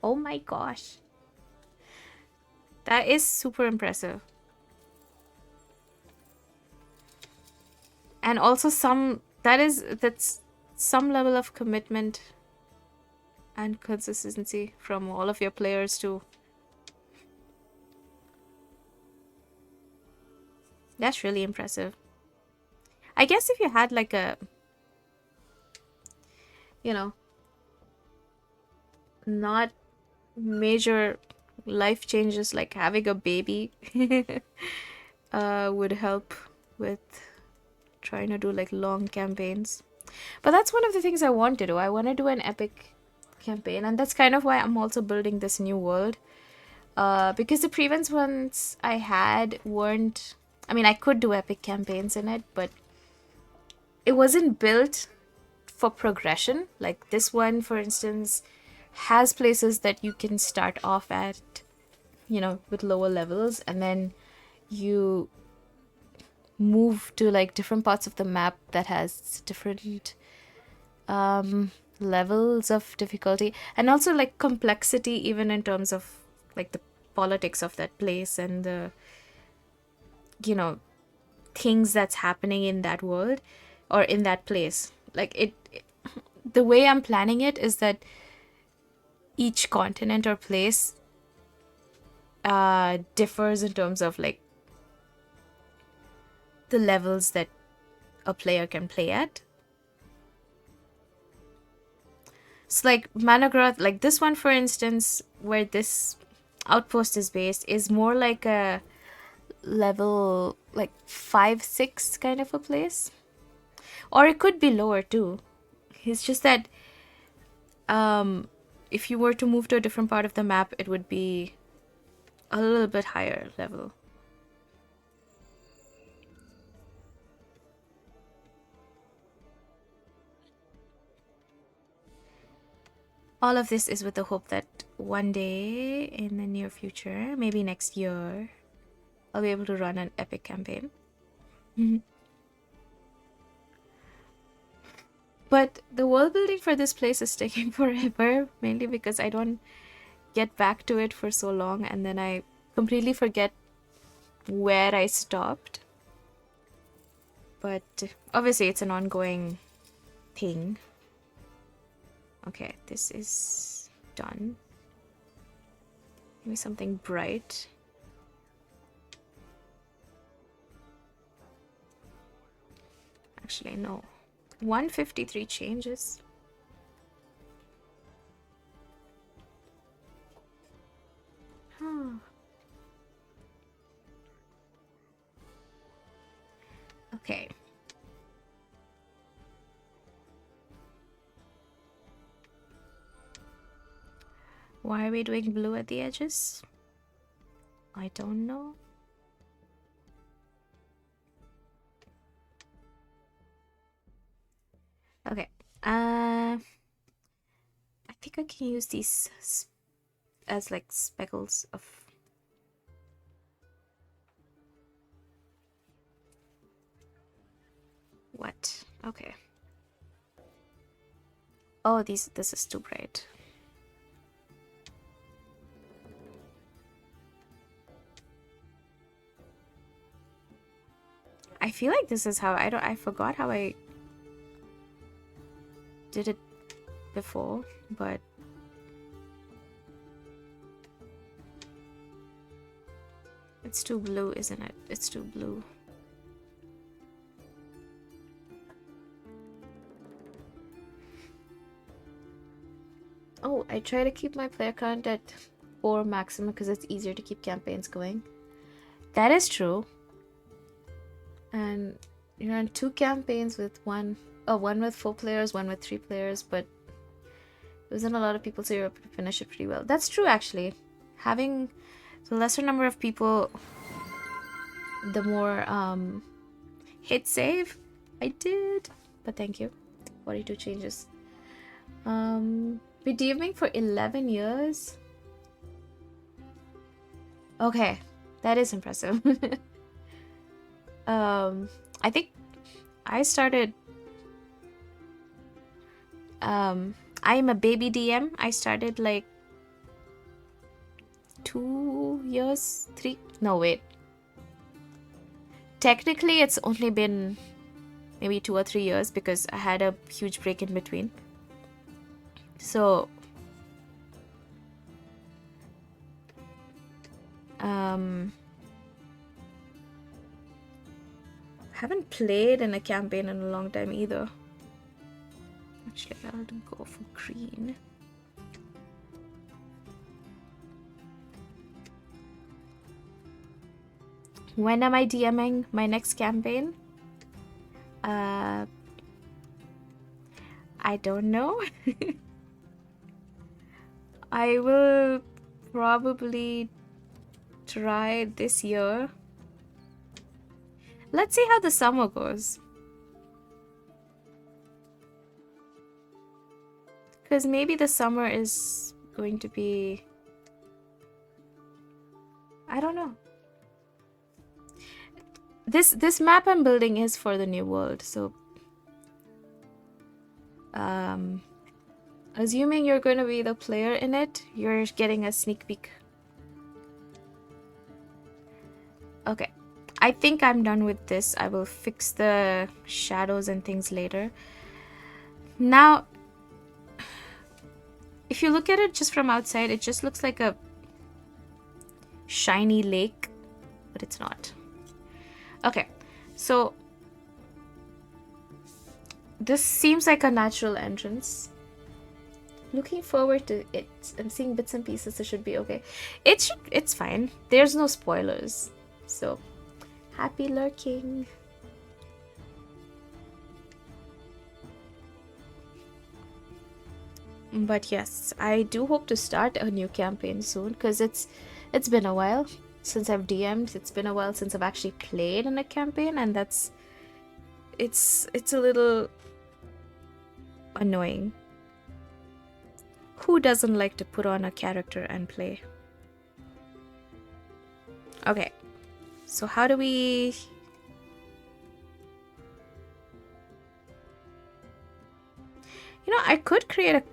[SPEAKER 1] Oh my gosh, that is super impressive. And also that's some level of commitment and consistency from all of your players too. That's really impressive. I guess if you had like a, you know, not major life changes like having a baby would help with trying to do like long campaigns. But that's one of the things I want to do. I want to do an epic campaign, and that's kind of why I'm also building this new world. Because the previous ones I had weren't. I mean, I could do epic campaigns in it, but it wasn't built for progression. Like this one, for instance, has places that you can start off at, with lower levels, and then you move to like different parts of the map that has different levels of difficulty, and also like complexity, even in terms of like the politics of that place and the you know things that's happening in that world or in that place. Like the way I'm planning it is that each continent or place differs in terms of like the levels that a player can play at. So like Managrath, like this one for instance, where this outpost is based, is more like a level like 5-6 kind of a place. Or it could be lower too. It's just that if you were to move to a different part of the map, it would be a little bit higher level. All of this is with the hope that one day in the near future, maybe next year, I'll be able to run an epic campaign. But the world building for this place is taking forever, mainly because I don't get back to it for so long and then I completely forget where I stopped. But obviously it's an ongoing thing. Okay, this is done. Give me something bright. Actually, no. 153 changes. Huh. Okay. Why are we doing blue at the edges? I don't know. Okay. I think I can use these as like speckles of... What? Okay. Oh, this is too bright. I feel like this is how I forgot how I did it before, but it's too blue, isn't it? It's too blue. Oh, I try to keep my player count at 4 maximum because it's easier to keep campaigns going. That is true. And you run 2 campaigns with one with 4 players, one with 3 players, but it wasn't a lot of people, so you're able to finish it pretty well. That's true, actually. Having the lesser number of people, the more hit save. I did, but thank you. 42 changes. Been DMing for 11 years. Okay, that is impressive. I think I started. I'm a baby DM. I started like 2 years, 3. No, wait. Technically, it's only been maybe 2 or 3 years because I had a huge break in between. So, haven't played in a campaign in a long time either. Actually, I'll go for green. When am I DMing my next campaign? I don't know. I will probably try this year. Let's see how the summer goes. Because maybe the summer is going to be... I don't know. This map I'm building is for the new world, so... assuming you're going to be the player in it, you're getting a sneak peek. Okay. I think I'm done with this. I will fix the shadows and things later. Now, if you look at it just from outside, it just looks like a shiny lake, but it's not. Okay, so this seems like a natural entrance. Looking forward to it. I'm seeing bits and pieces, so it should be okay. It's fine. There's no spoilers. So, happy lurking. But yes, I do hope to start a new campaign soon because it's been a while since I've DM'd. It's been a while since I've actually played in a campaign, and it's a little annoying. Who doesn't like to put on a character and play? Okay, so how do we... You know, I could create a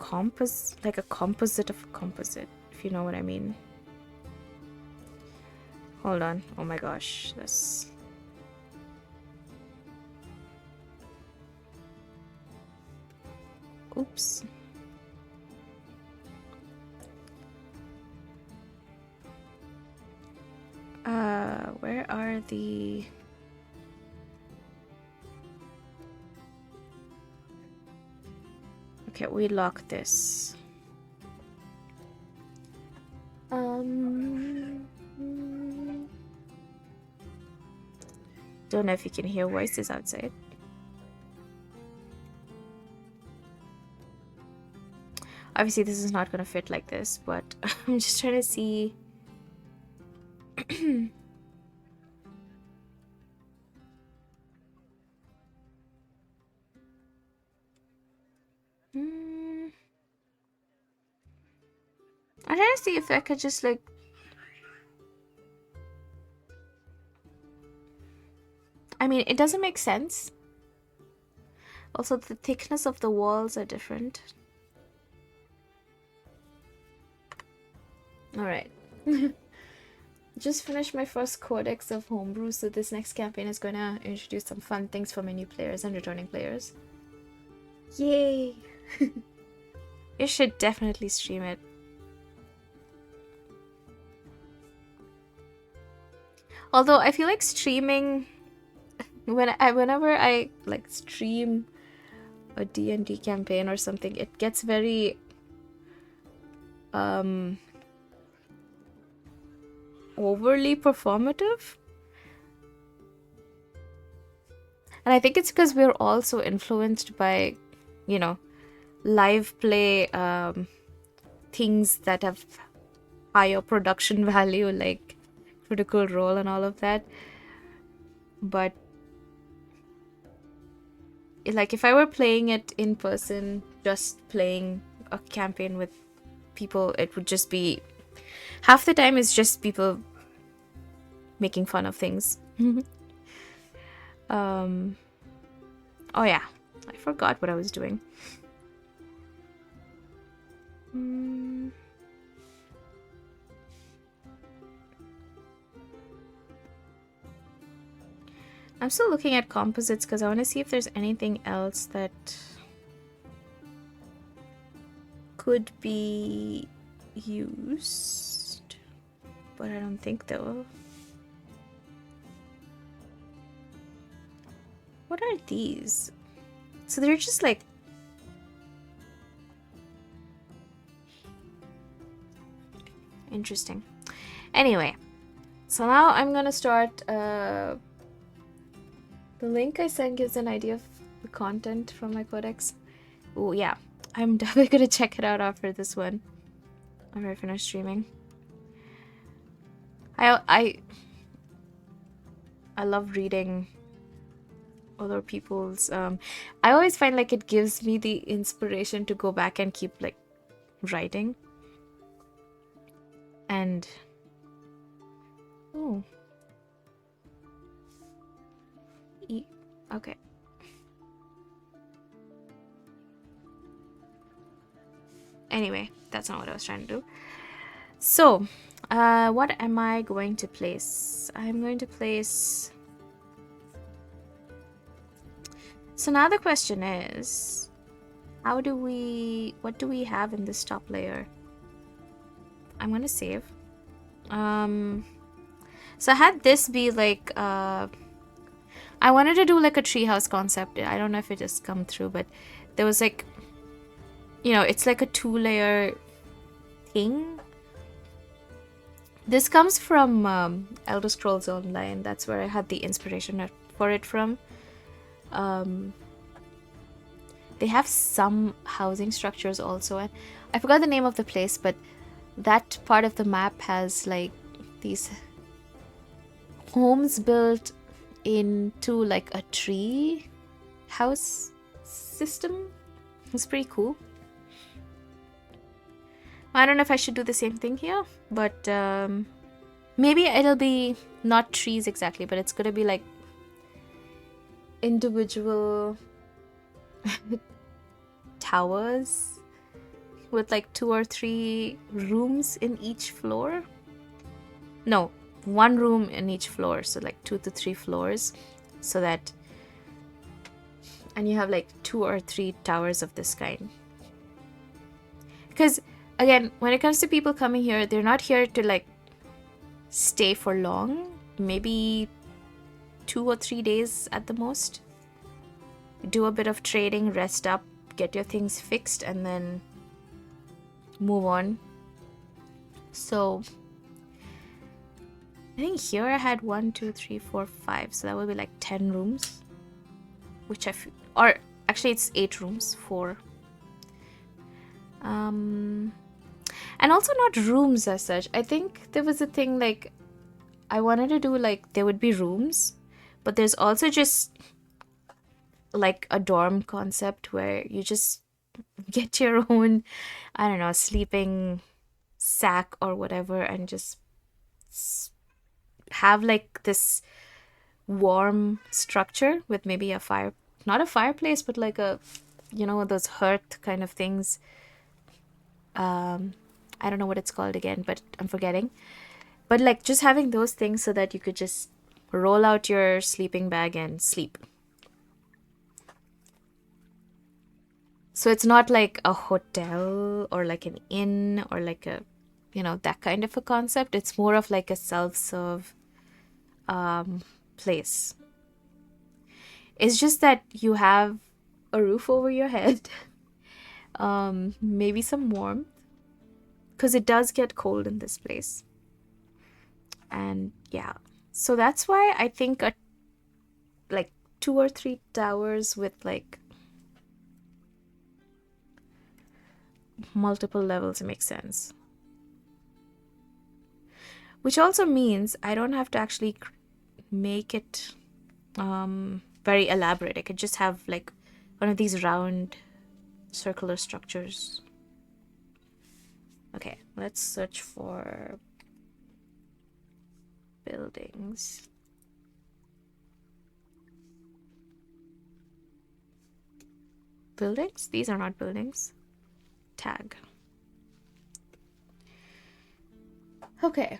[SPEAKER 1] like a composite of a composite, if you know what I mean. Hold on. Oh my gosh, this... Oops. Where are the... Okay, we lock this. Don't know if you can hear voices outside. Obviously, this is not gonna fit like this, but I'm just trying to see. I'm trying to see if I could just like... I mean, it doesn't make sense, Also, the thickness of the walls are different. Alright. Just finished my first codex of homebrew, so this next campaign is gonna introduce some fun things for my new players and returning players. Yay! You should definitely stream it. Although I feel like streaming whenever I like stream a D&D campaign or something, it gets very overly performative. And I think it's because we're also influenced by, you know, live play things that have higher production value, like Critical Role and all of that. But like if I were playing it in person, just playing a campaign with people, it would just be half the time is just people making fun of things. Oh yeah, I forgot what I was doing. I'm still looking at composites because I want to see if there's anything else that could be used, but I don't think though. What are these? So they're just like interesting. Anyway, so now I'm gonna start. The link I sent gives an idea of the content from my codex. Oh yeah, I'm definitely gonna check it out after this one. After I finish streaming. I love reading other people's. I always find like it gives me the inspiration to go back and keep like writing. And oh, okay. Anyway, that's not what I was trying to do. So, what am I going to place? I'm going to place. So now the question is, what do we have in this top layer? I'm gonna save. So I had this be like, I wanted to do like a treehouse concept. I don't know if it has come through, but there was like, you know, it's like a 2-layer thing. This comes from Elder Scrolls Online. That's where I had the inspiration for it from. They have some housing structures also, and I forgot the name of the place, but that part of the map has like these homes built into like a tree house system. It's pretty cool. I don't know if I should do the same thing here, but maybe it'll be not trees exactly, but it's gonna be like individual towers with like 2 or 3 rooms in each floor. No, 1 room in each floor, so like 2 to 3 floors, so that, and you have like 2 or 3 towers of this kind. Because again, when it comes to people coming here, they're not here to like stay for long. Maybe 2 or 3 days at the most. Do a bit of trading, rest up, get your things fixed, and then move on. So I think here I had 1, 2, 3, 4, 5, so that would be like 10 rooms, which or actually it's 8 rooms, 4. And also not rooms as such. I think there was a thing like I wanted to do like there would be rooms, but there's also just like a dorm concept where you just get your own, I don't know, sleeping sack or whatever, and just have like this warm structure with maybe a not a fireplace, but like a, those hearth kind of things. I don't know what it's called again, but I'm forgetting. But like just having those things so that you could just roll out your sleeping bag and sleep. So it's not like a hotel or like an inn or like a, that kind of a concept. It's more of like a self-serve place. It's just that you have a roof over your head, maybe some warmth, because it does get cold in this place. And yeah, so that's why I think like 2 or 3 towers with like multiple levels makes sense. Which also means I don't have to actually make it very elaborate. I could just have like one of these round circular structures. Okay, let's search for buildings. Buildings? These are not buildings. Tag. Okay.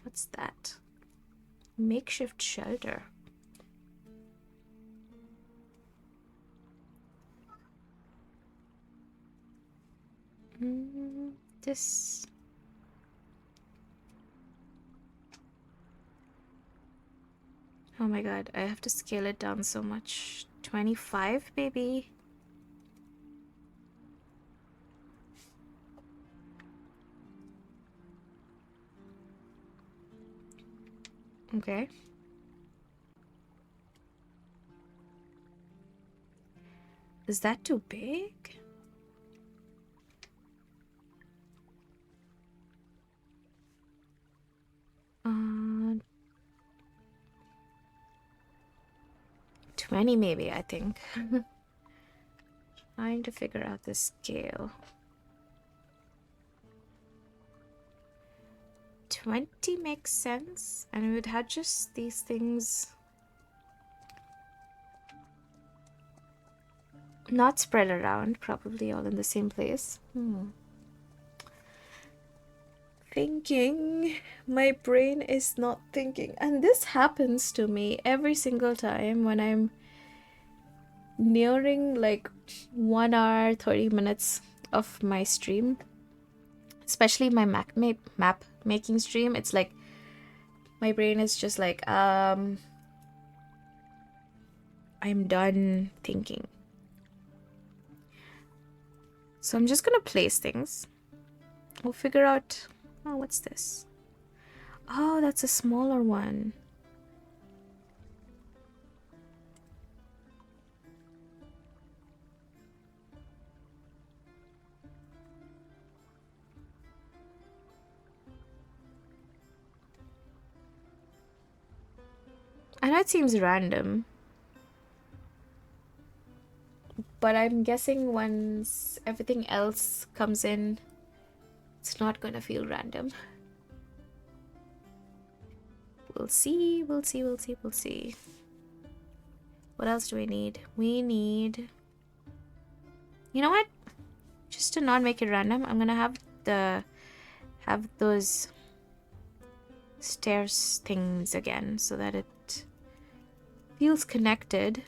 [SPEAKER 1] What's that? Makeshift shelter. This. Oh my god, I have to scale it down so much. 25, baby. Okay. Is that too big? Uh, 20 maybe, I think. Trying to figure out the scale. 20 makes sense, and we would have just these things not spread around, probably all in the same place. Thinking. My brain is not thinking. And this happens to me every single time when I'm nearing like 1 hour, 30 minutes of my stream. Especially my map making stream. It's like my brain is just like, I'm done thinking. So I'm just gonna place things. We'll figure out. Oh, what's this? Oh, that's a smaller one. I know it seems random, but I'm guessing once everything else comes in, it's not gonna feel random. We'll see, we'll see, we'll see, we'll see. What else do we need? We need... You know what? Just to not make it random, I'm gonna have those stairs things again so that it feels connected.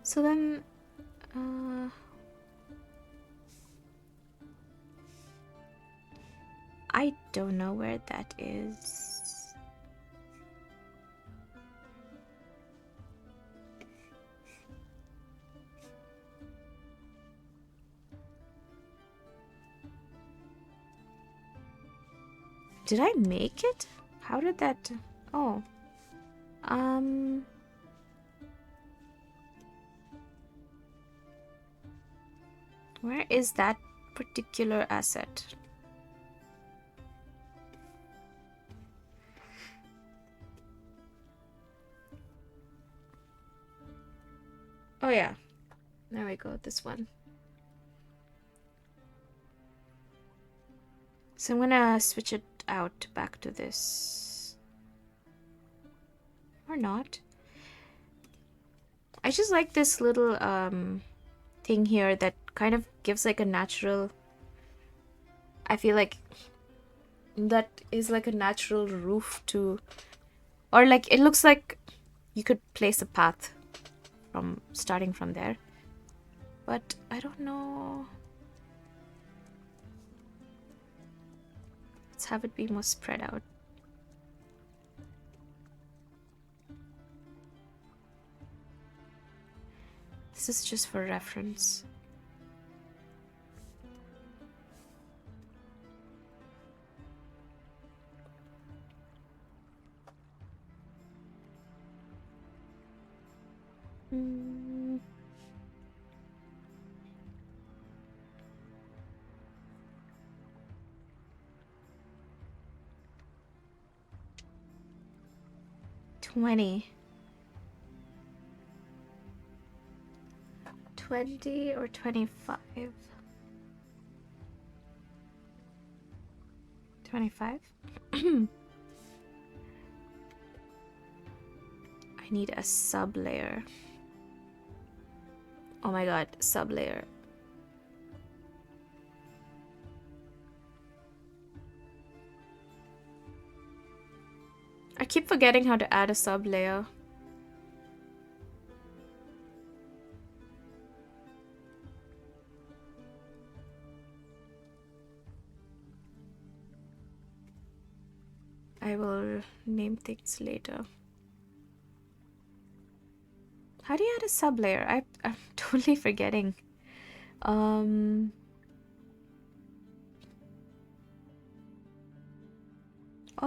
[SPEAKER 1] So then I don't know where that is. Did I make it? How did that... Oh. Where is that particular asset? Oh yeah, there we go, this one. So I'm gonna switch it out back to this. Or not. I just like this little thing here that kind of gives like a natural, I feel like that is like a natural roof to, or like it looks like you could place a path from starting from there, but I don't know. Let's have it be more spread out. This is just for reference. Mm. $20 or 25? 25. I need a sub layer. Oh my god, sub layer. I keep forgetting how to add a sub layer. I will name things later. How do you add a sub layer? I'm totally forgetting. Oh,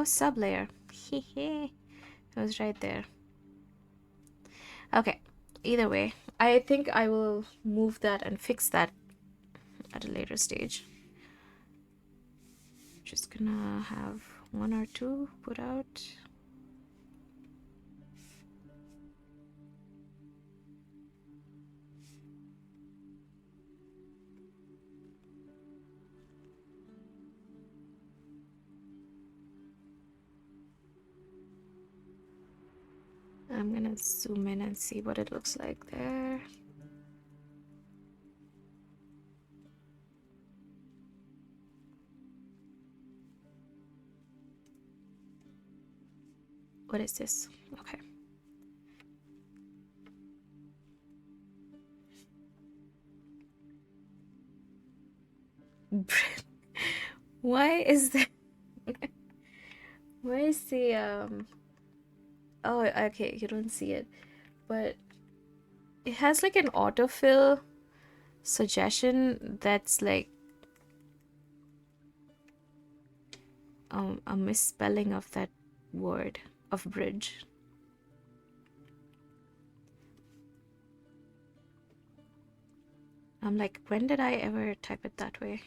[SPEAKER 1] sub layer. It was right there. Okay, either way, I think I will move that and fix that at a later stage. Just gonna have one or two put out. I'm gonna zoom in and see what it looks like there. What is this? Okay. Why is that? Why is the oh, okay, you don't see it, but it has like an autofill suggestion that's like a misspelling of that word of bridge. I'm like, when did I ever type it that way?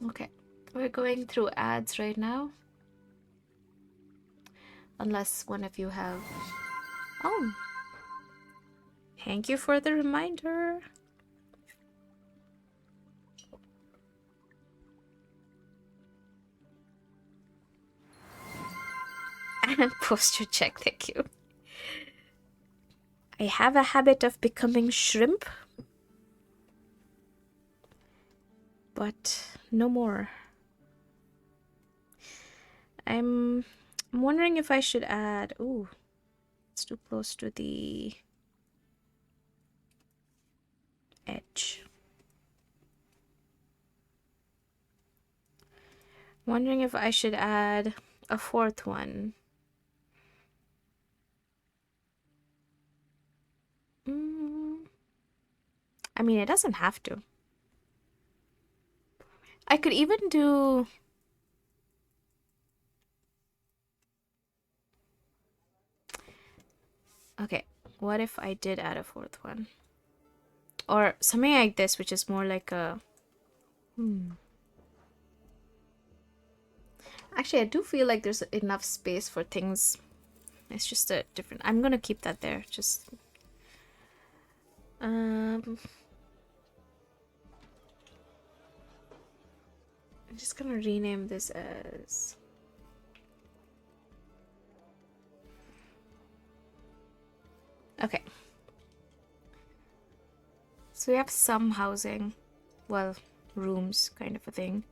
[SPEAKER 1] Okay, we're going through ads right now. Unless one of you have... Oh, thank you for the reminder. And posture check, thank you. I have a habit of becoming shrimp, but no more. I'm wondering if I should add... Ooh, it's too close to the edge. Wondering if I should add a fourth one. I mean, it doesn't have to. I could even do... Okay, what if I did add a fourth one? Or something like this, which is more like a... Hmm. Actually, I do feel like there's enough space for things. It's just a different. I'm gonna keep that there. Just um, I'm just gonna rename this as. Okay. So we have some housing, well, rooms, kind of a thing.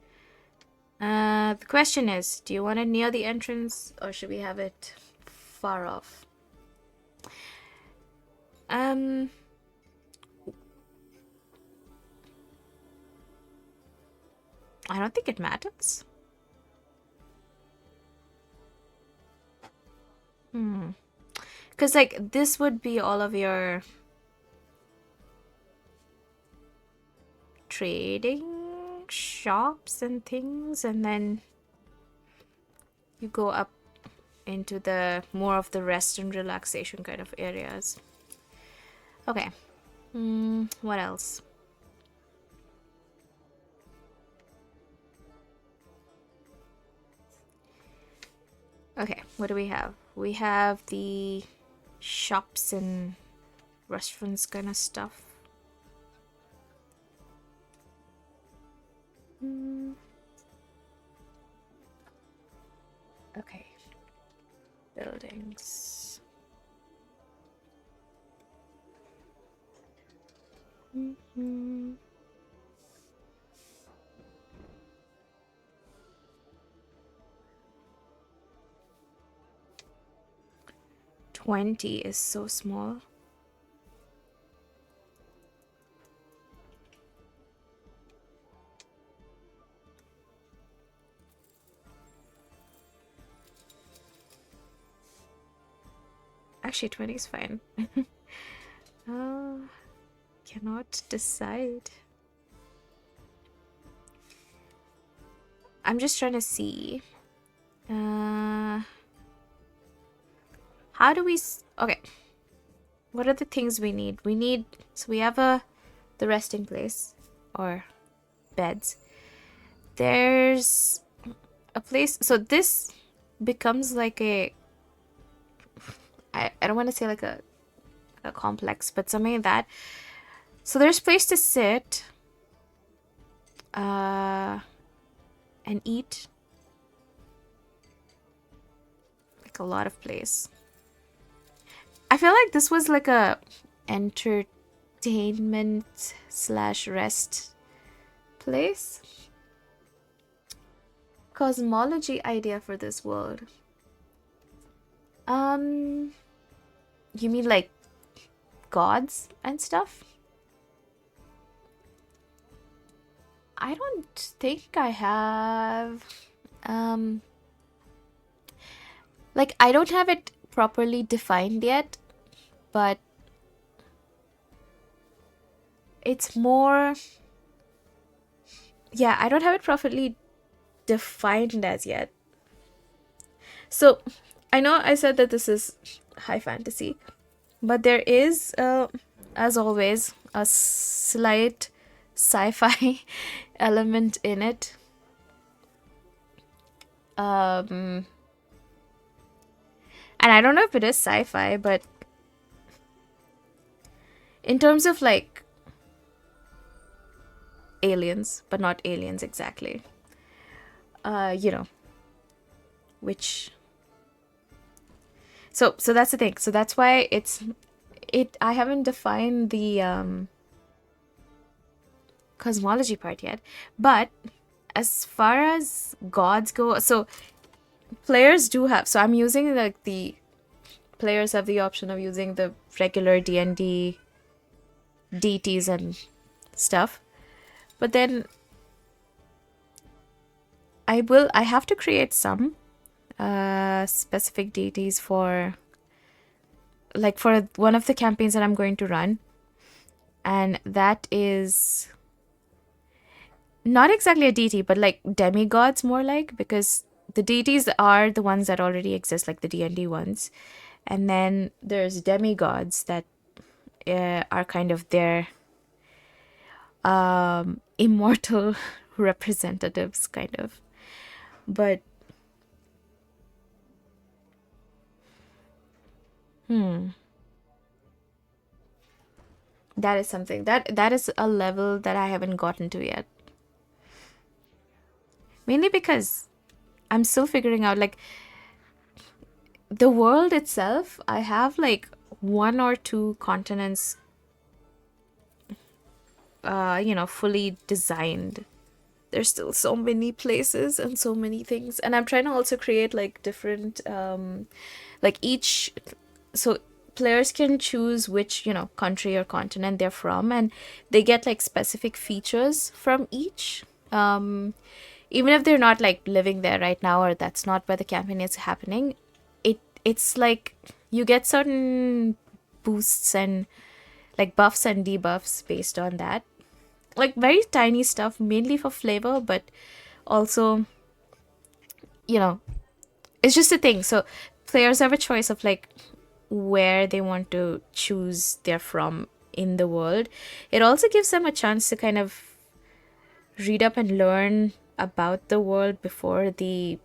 [SPEAKER 1] The question is, do you want it near the entrance or should we have it far off? Um, I don't think it matters. Because, like, this would be all of your trading shops and things, and then you go up into the more of the rest and relaxation kind of areas. Okay. What else? Okay, what do we have? We have the shops and restaurants kind of stuff. Okay. Buildings. 20 is so small. Actually, 20 is fine. Cannot decide. I'm just trying to see. How do we... Okay. What are the things we need? We need... So we have the resting place. Or beds. There's a place... So this becomes like a... I don't want to say like a complex, but something like that. So there's place to sit. And eat. Like a lot of place. I feel like this was like a entertainment slash rest place. Cosmology idea for this world. You mean like gods and stuff? I don't think I have. Like, I don't have it properly defined yet, but it's more. Yeah, I don't have it properly defined as yet. So, I know I said that this is high fantasy, but there is, as always, a slight sci-fi element in it. And I don't know if it is sci-fi, but in terms of like aliens, but not aliens exactly. You know, which so that's the thing. So that's why I haven't defined the cosmology part yet. But as far as gods go, so players do have, so I'm using like the players have the option of using the regular D&D deities and stuff. But then I have to create some specific deities for like for one of the campaigns that I'm going to run. And that is not exactly a deity, but like demigods more like, because the deities are the ones that already exist, like the D&D ones. And then there's demigods that are kind of their immortal representatives, kind of. But that is something that is a level that I haven't gotten to yet. Mainly because I'm still figuring out, like, the world itself. I have like one or two continents, fully designed. There's still so many places and so many things, and I'm trying to also create like different, like each, so players can choose which, country or continent they're from, and they get like specific features from each. Even if they're not like living there right now, or that's not where the campaign is happening, it's like you get certain boosts and like buffs and debuffs based on that. Like very tiny stuff, mainly for flavor, but also, you know, it's just a thing. So players have a choice of like where they want to choose they're from in the world. It also gives them a chance to kind of read up and learn about the world before the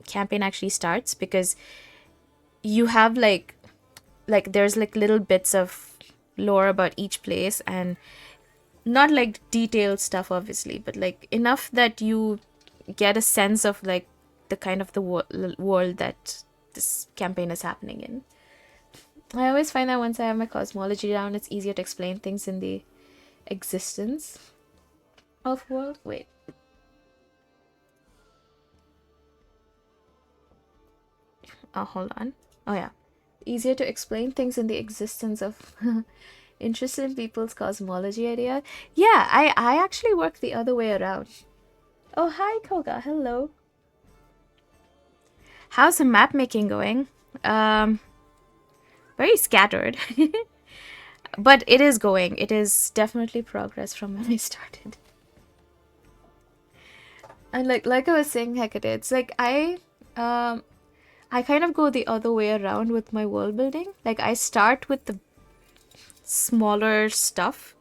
[SPEAKER 1] campaign actually starts, because you have like there's like little bits of lore about each place, and not like detailed stuff obviously, but like enough that you get a sense of like the kind of the world that this campaign is happening in. I always find that once I have my cosmology down, it's easier to explain things in the existence of world. Wait. Oh, hold on. Oh, yeah. Easier to explain things in the existence of interested in people's cosmology idea. Yeah, I actually work the other way around. Oh, hi, Koga. Hello. How's the map making going? Um, Very scattered. But it is going. It is definitely progress from when I started. And like I was saying, Hecate, it's like I kind of go the other way around with my world building. Like I start with the smaller stuff,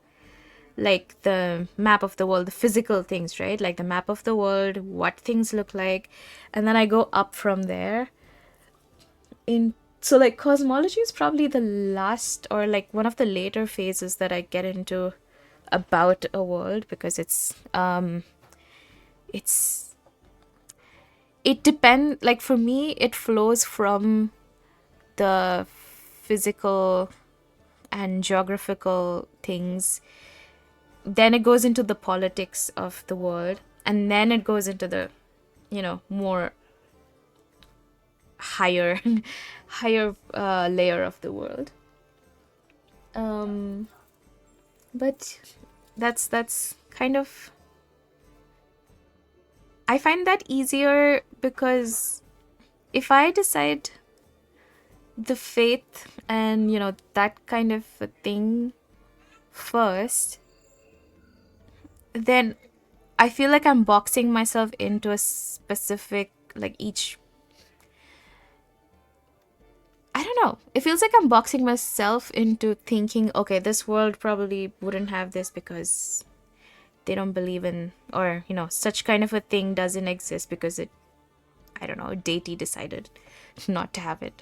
[SPEAKER 1] like the map of the world, the physical things, right? Like the map of the world, what things look like, and then I go up from there. In So like cosmology is probably the last, or like one of the later phases that I get into about a world, because it's it depend like for me it flows from the physical and geographical things, then it goes into the politics of the world, and then it goes into the, more higher higher layer of the world. um but that's kind of, I find that easier, because if I decide the faith and that kind of a thing first, then I feel like I'm boxing myself into a specific, like each, I don't know. It feels like I'm boxing myself into thinking, okay, this world probably wouldn't have this because they don't believe in, or, such kind of a thing doesn't exist because it, I don't know, a deity decided not to have it.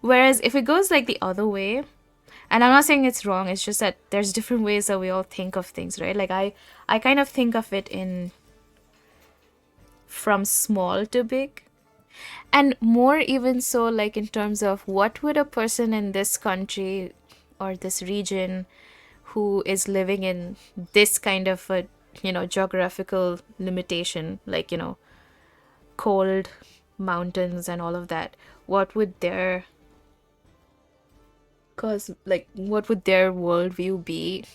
[SPEAKER 1] Whereas if it goes like the other way, and I'm not saying it's wrong, it's just that there's different ways that we all think of things, right? Like I kind of think of it in from small to big. And more even so, like in terms of what would a person in this country or this region who is living in this kind of a, geographical limitation, like, cold mountains and all of that, what would their, cause like what would their worldview be?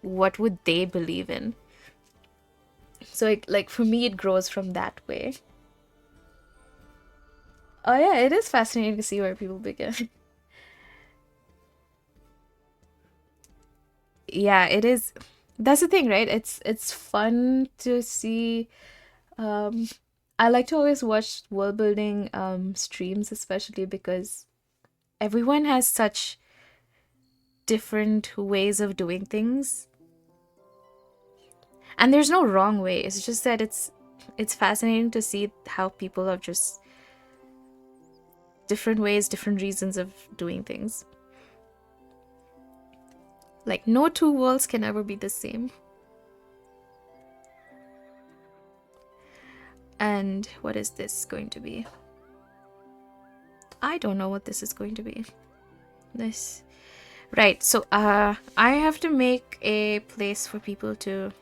[SPEAKER 1] What would they believe in? So like for me it grows from that way. Oh yeah, it is fascinating to see where people begin. Yeah, it is. That's the thing, right? It's fun to see. um I like to always watch world building streams, especially because everyone has such different ways of doing things. And there's no wrong way. It's just that it's fascinating to see how people have just different ways, different reasons of doing things. Like, no two worlds can ever be the same. And what is this going to be? I don't know what this is going to be. This. Right, so I have to make a place for people to...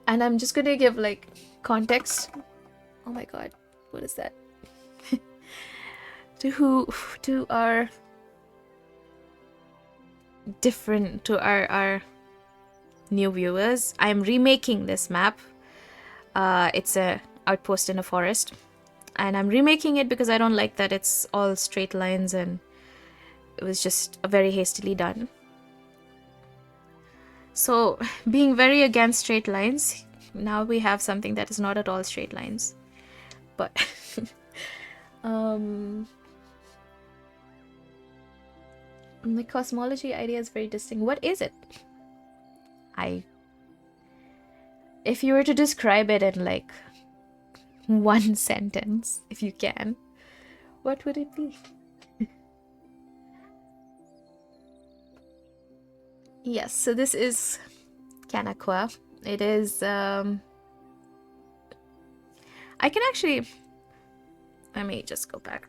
[SPEAKER 1] And I'm just gonna give, like, context. Oh my god, what is that? To our different, to our new viewers. I'm remaking this map. It's a outpost in a forest. And I'm remaking it because I don't like that it's all straight lines and it was just very hastily done. So, being very against straight lines, now we have something that is not at all straight lines. But, the cosmology idea is very distinct. What is it? If you were to describe it in, like, one sentence, if you can, what would it be? Yes, so this is Kanakwa. It is, I can actually... Let me just go back.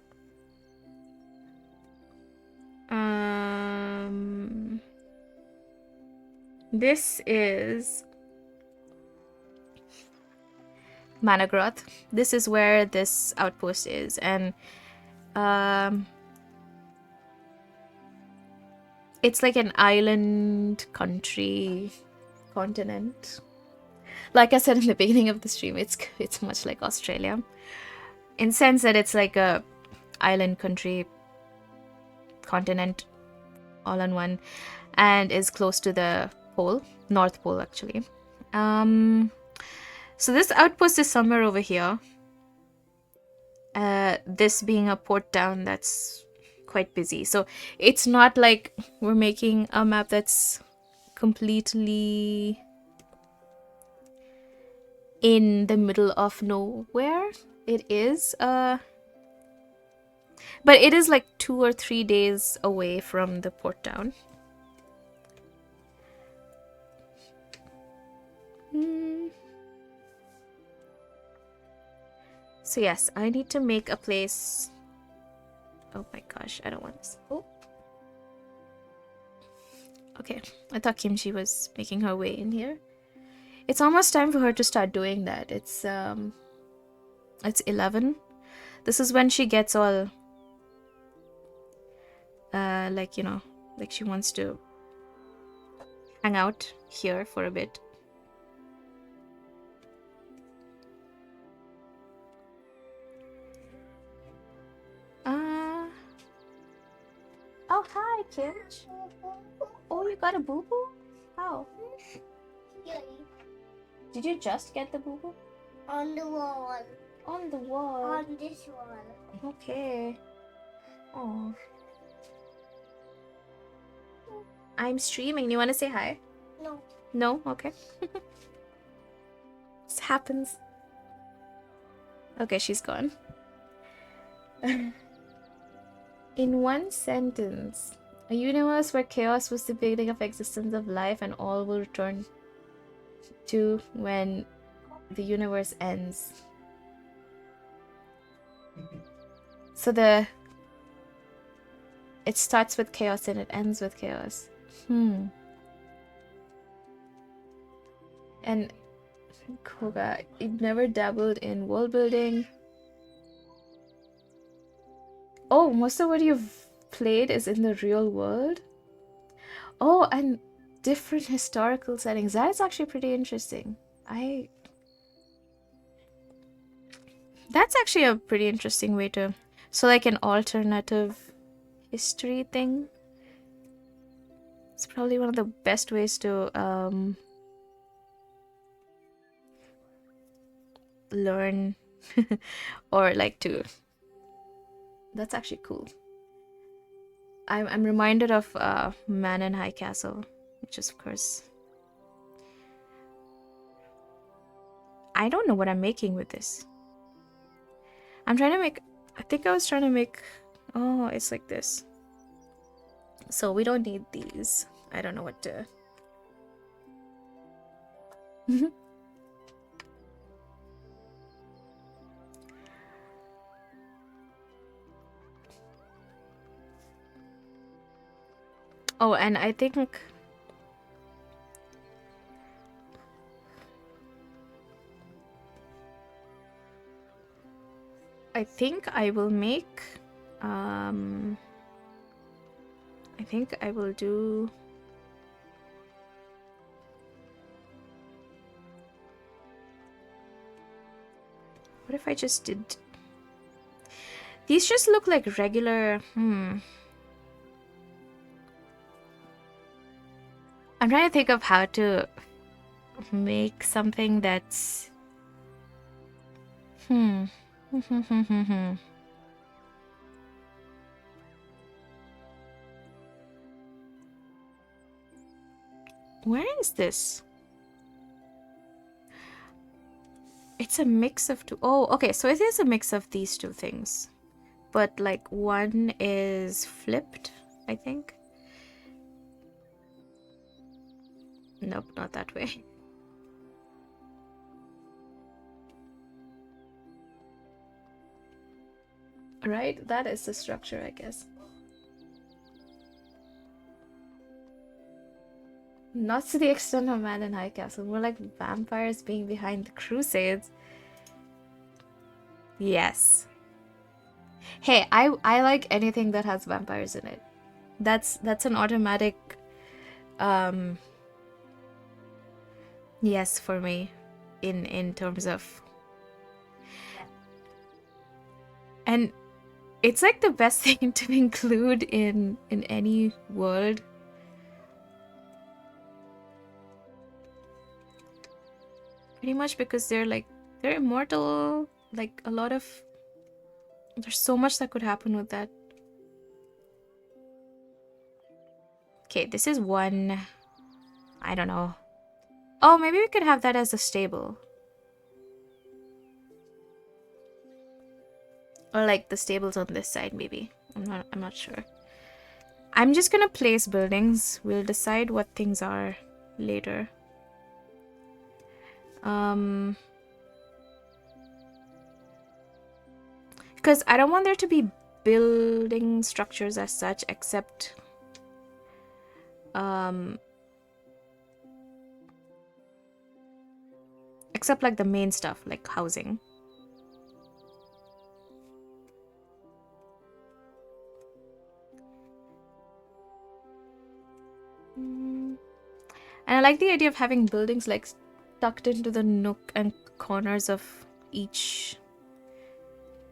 [SPEAKER 1] This is Managroth. This is where this outpost is, and it's like an island country continent. Like I said in the beginning of the stream, it's much like Australia, in sense that it's like a island country continent all in one, and is close to the pole, North Pole actually. So this outpost is somewhere over here. This being a port town that's quite busy. So it's not like we're making a map that's completely in the middle of nowhere. It is, but it is like 2 or 3 days away from the port town. So yes, I need to make a place. Oh my gosh, I don't want this. Oh. Okay, I thought Kimchi was making her way in here. It's almost time for her to start doing that. It's 11. This is when she gets all like, you know, like she wants to hang out here for a bit. Oh, hi, Kimch. Oh, you got a boo-boo? How? Did you just get the boo-boo?
[SPEAKER 2] On the wall.
[SPEAKER 1] On the wall?
[SPEAKER 2] On this wall.
[SPEAKER 1] Okay. Oh. I'm streaming. You want to say hi?
[SPEAKER 2] No.
[SPEAKER 1] No? Okay. This happens. Okay, she's gone. In one sentence, a universe where chaos was the beginning of existence of life and all will return to when the universe ends. So it starts with chaos and it ends with chaos. And Koga, you've never dabbled in world building? Oh, most of what you've played is in the real world? Oh, and different historical settings. That is actually pretty interesting. That's actually a pretty interesting way to... So like an alternative history thing. It's probably one of the best ways to learn or like to... That's actually cool. I'm reminded of Man in High Castle, which is of course I don't know what I'm making with this. I'm trying to make, I think I was trying to make, oh, it's like this. So we don't need these. I don't know what to. Oh, and I think I will make, um, I think I will do. What if I just did? These just look like regular. I'm trying to think of how to make something that's. Hmm. Where is this? It's a mix of two. Oh, okay. So it is a mix of these two things. But like one is flipped, I think. Nope, not that way. Right? That is the structure, I guess. Not to the extent of Man in High Castle, more like vampires being behind the Crusades. Yes. Hey, I like anything that has vampires in it. That's an automatic um yes for me in terms of, and it's like the best thing to include in any world. Pretty much because they're immortal, like a lot of, there's so much that could happen with that. Okay, this is one. I don't know. Oh, maybe we could have that as a stable. Or like the stables on this side, maybe. I'm not sure. I'm just gonna place buildings. We'll decide what things are later. Because I don't want there to be building structures as such, except except like the main stuff, like housing. And I like the idea of having buildings like tucked into the nook and corners of each.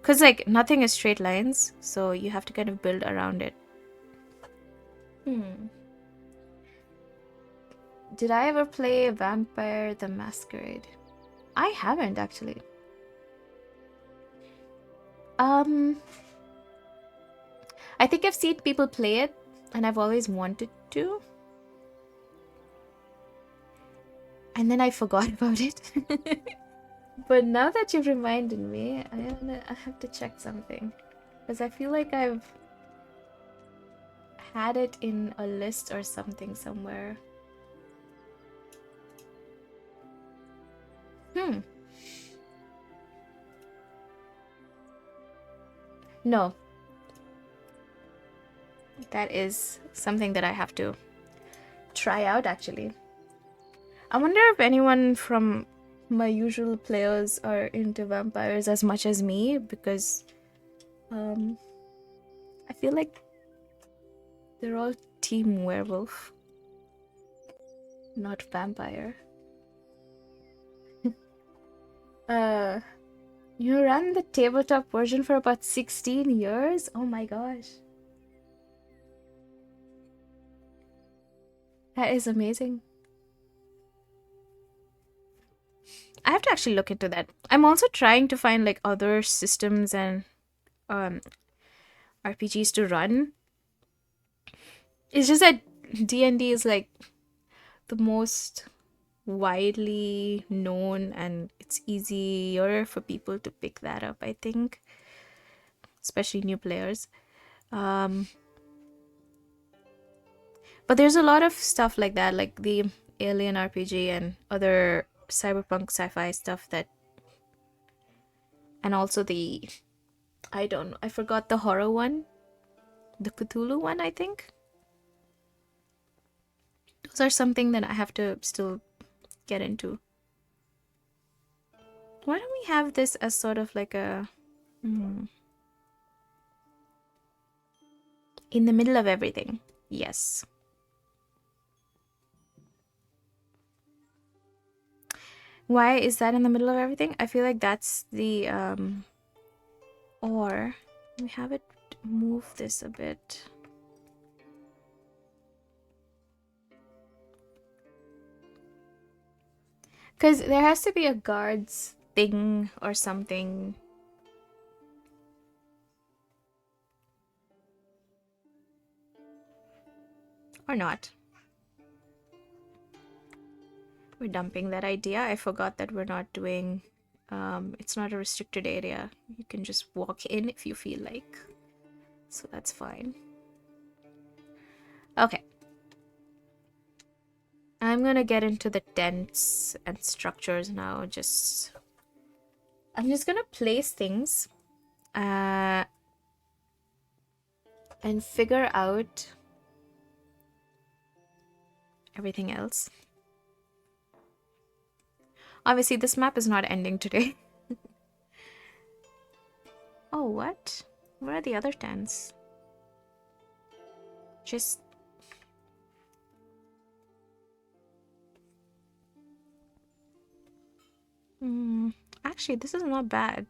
[SPEAKER 1] Because like nothing is straight lines, so you have to kind of build around it. Did I ever play Vampire the Masquerade? I haven't actually. I think I've seen people play it, and I've always wanted to. And then I forgot about it. But now that you've reminded me, I have to check something. Because I feel like I've had it in a list or something somewhere. No. That is something that I have to try out actually. I wonder if anyone from my usual players are into vampires as much as me, because I feel like they're all team werewolf, not vampire. You ran the tabletop version for about 16 years? Oh my gosh. That is amazing. I have to actually look into that. I'm also trying to find like other systems and RPGs to run. It's just that D&D is like the most widely known and it's easier for people to pick that up, I think, especially new players. Um, but there's a lot of stuff like that, like the Alien RPG and other cyberpunk sci-fi stuff that, and also the, I don't know, I forgot the horror one, the Cthulhu one, I think. Those are something that I have to still get into. Why don't we have this as sort of like a in the middle of everything? Yes. Why is that in the middle of everything? I feel like that's the or we have it move this a bit. Because there has to be a guards thing or something. Or not. We're dumping that idea. I forgot that we're not doing, it's not a restricted area. You can just walk in if you feel like. So that's fine. Okay. I'm gonna get into the tents and structures now. I'm just gonna place things and figure out everything else. Obviously, this map is not ending today. Oh, what? Where are the other tents? Just... actually, this is not bad.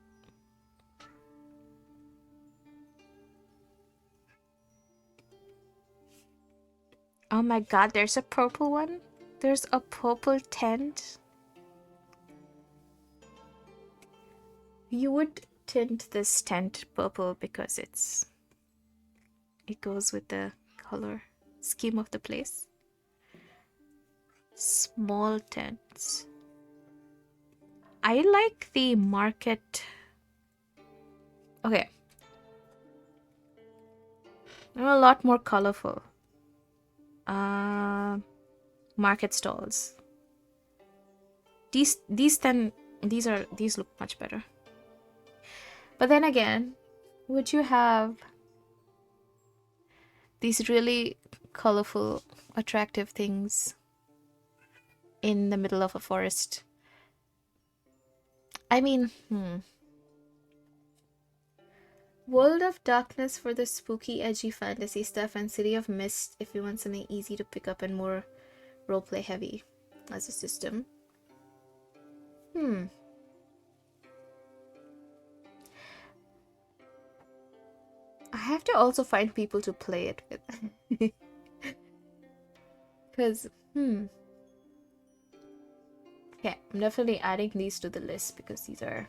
[SPEAKER 1] Oh my god, there's a purple one? There's a purple tent? You would tint this tent purple because it goes with the color scheme of the place. Small tents. I like the market. Okay. They're a lot more colorful. Market stalls. These look much better. But then again, would you have these really colorful, attractive things in the middle of a forest? I mean, World of Darkness for the spooky, edgy fantasy stuff, and City of Mist if you want something easy to pick up and more roleplay heavy as a system. I have to also find people to play it with. Because, yeah, I'm definitely adding these to the list because these are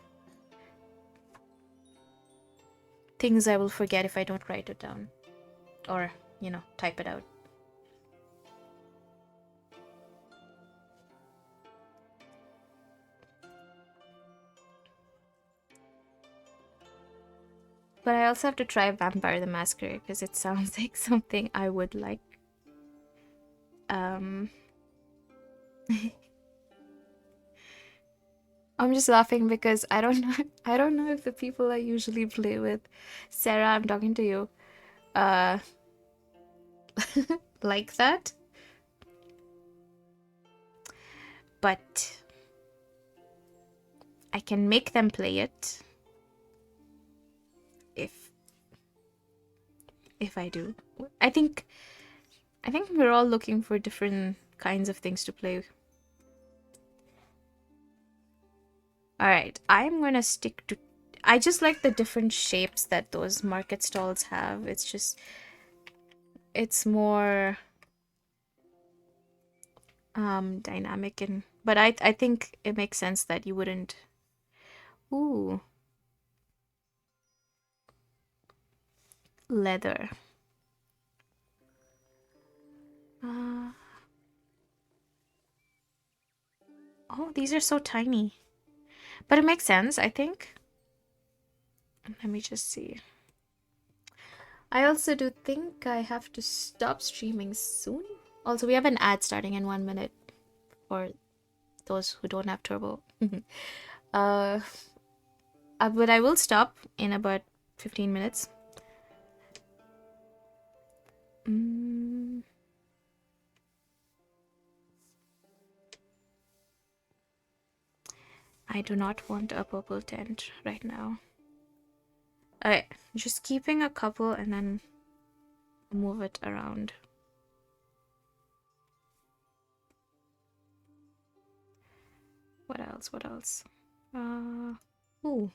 [SPEAKER 1] things I will forget if I don't write it down. Or, type it out. But I also have to try Vampire the Masquerade because it sounds like something I would like. I'm just laughing because I don't know I don't know if the people I usually play with, Sarah, I'm talking to you, uh like that. But I can make them play it if I do. I think we're all looking for different kinds of things to play. All right, I'm going to stick to I just like the different shapes that those market stalls have. It's more dynamic, and but I think it makes sense that you wouldn't. Ooh, leather. Uh, Oh, these are so tiny. But it makes sense, I think. Let me just see. I also do think I have to stop streaming soon. Also, we have an ad starting in 1 minute for those who don't have turbo. uh, but I will stop in about 15 minutes. I do not want a purple tent right now. Alright, just keeping a couple and then move it around. What else? What else? Ooh.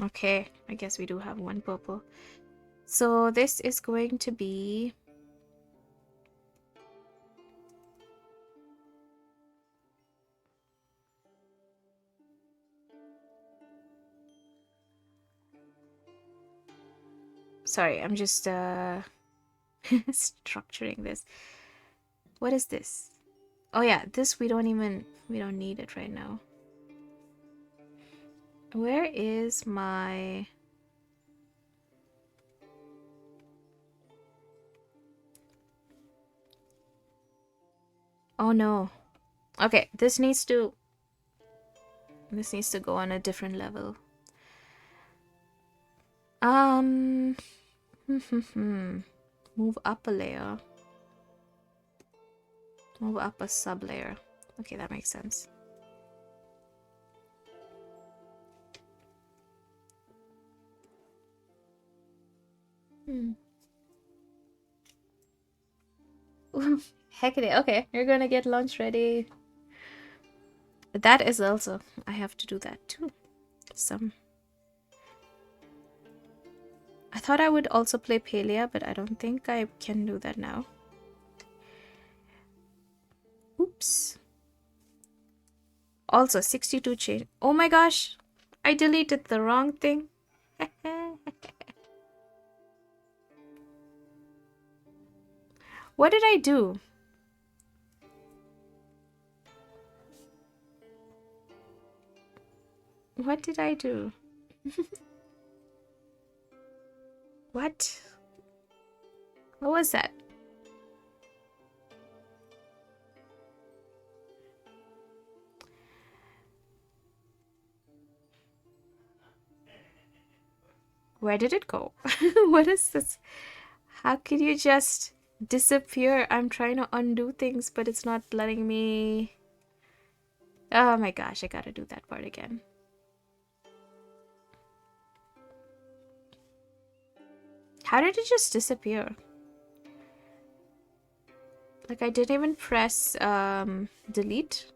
[SPEAKER 1] Okay, I guess we do have one purple. So this is going to be... Sorry, I'm just structuring this. What is this? Oh yeah, this we don't need it right now. Where is my... Oh no. Okay, this needs to go on a different level. Move up a layer. Move up a sub layer. Okay, that makes sense. Heck it. Okay, you're gonna get lunch ready. That is also... I have to do that too. I thought I would also play Palia, but I don't think I can do that now. Oops. Also, 62 change. Oh my gosh! I deleted the wrong thing. What did I do? What did I do? What? What was that? Where did it go? What is this? How could you just disappear? I'm trying to undo things, but it's not letting me... Oh my gosh, I gotta do that part again. How did it just disappear? Like, I didn't even press delete.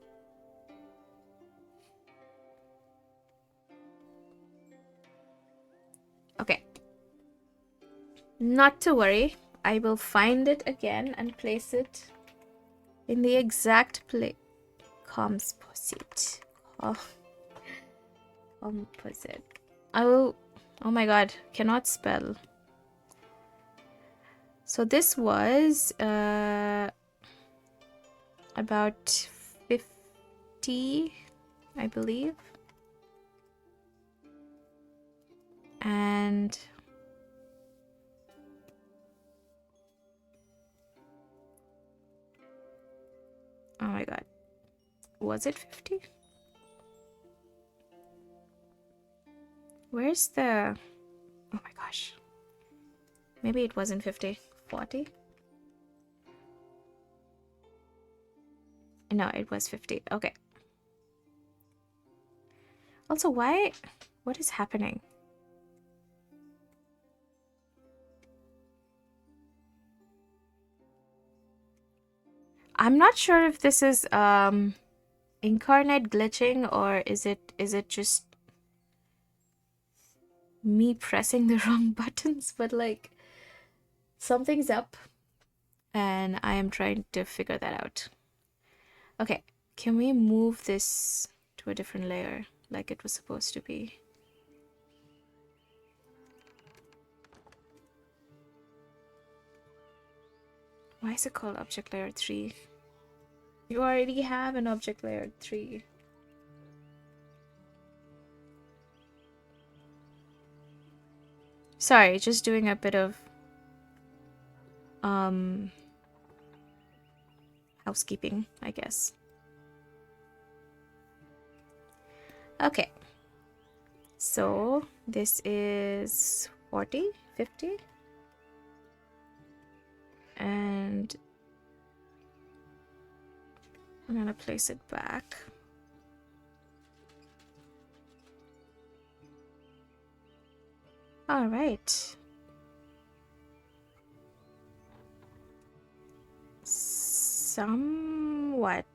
[SPEAKER 1] Okay. Not to worry. I will find it again and place it in the exact place. Composite. Oh. Composite. I will... Oh my god. Cannot spell. So this was about 50, I believe. And oh my god, was it 50? Where's the... Oh my gosh, maybe it wasn't 50. 40? No, it was 50. Okay. Also, why... What is happening? I'm not sure if this is incarnate glitching, or is it just me pressing the wrong buttons, but like something's up and I am trying to figure that out. Okay, can we move this to a different layer like it was supposed to be? Why is it called object layer 3? You already have an object layer 3. Sorry, just doing a bit of housekeeping, I guess. Okay. So this is 40, 50. And I'm gonna place it back. All right.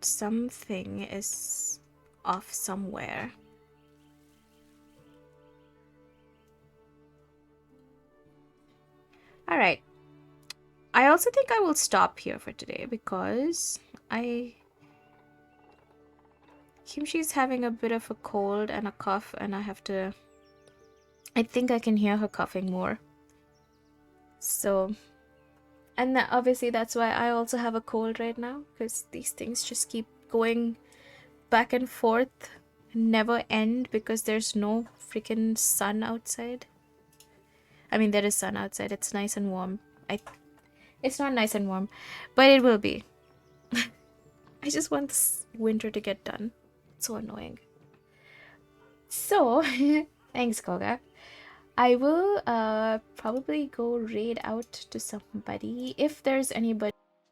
[SPEAKER 1] Something is off somewhere. All right. I also think I will stop here for today because Kimchi's having a bit of a cold and a cough, and I think I can hear her coughing more. So, and obviously that's why I also have a cold right now, because these things just keep going back and forth, never end, because there's no freaking sun outside. I mean, there is sun outside. It's nice and warm. It's not nice and warm, but it will be. I just want this winter to get done. It's so annoying. So, thanks, Koga. I will probably go raid out to somebody if there's anybody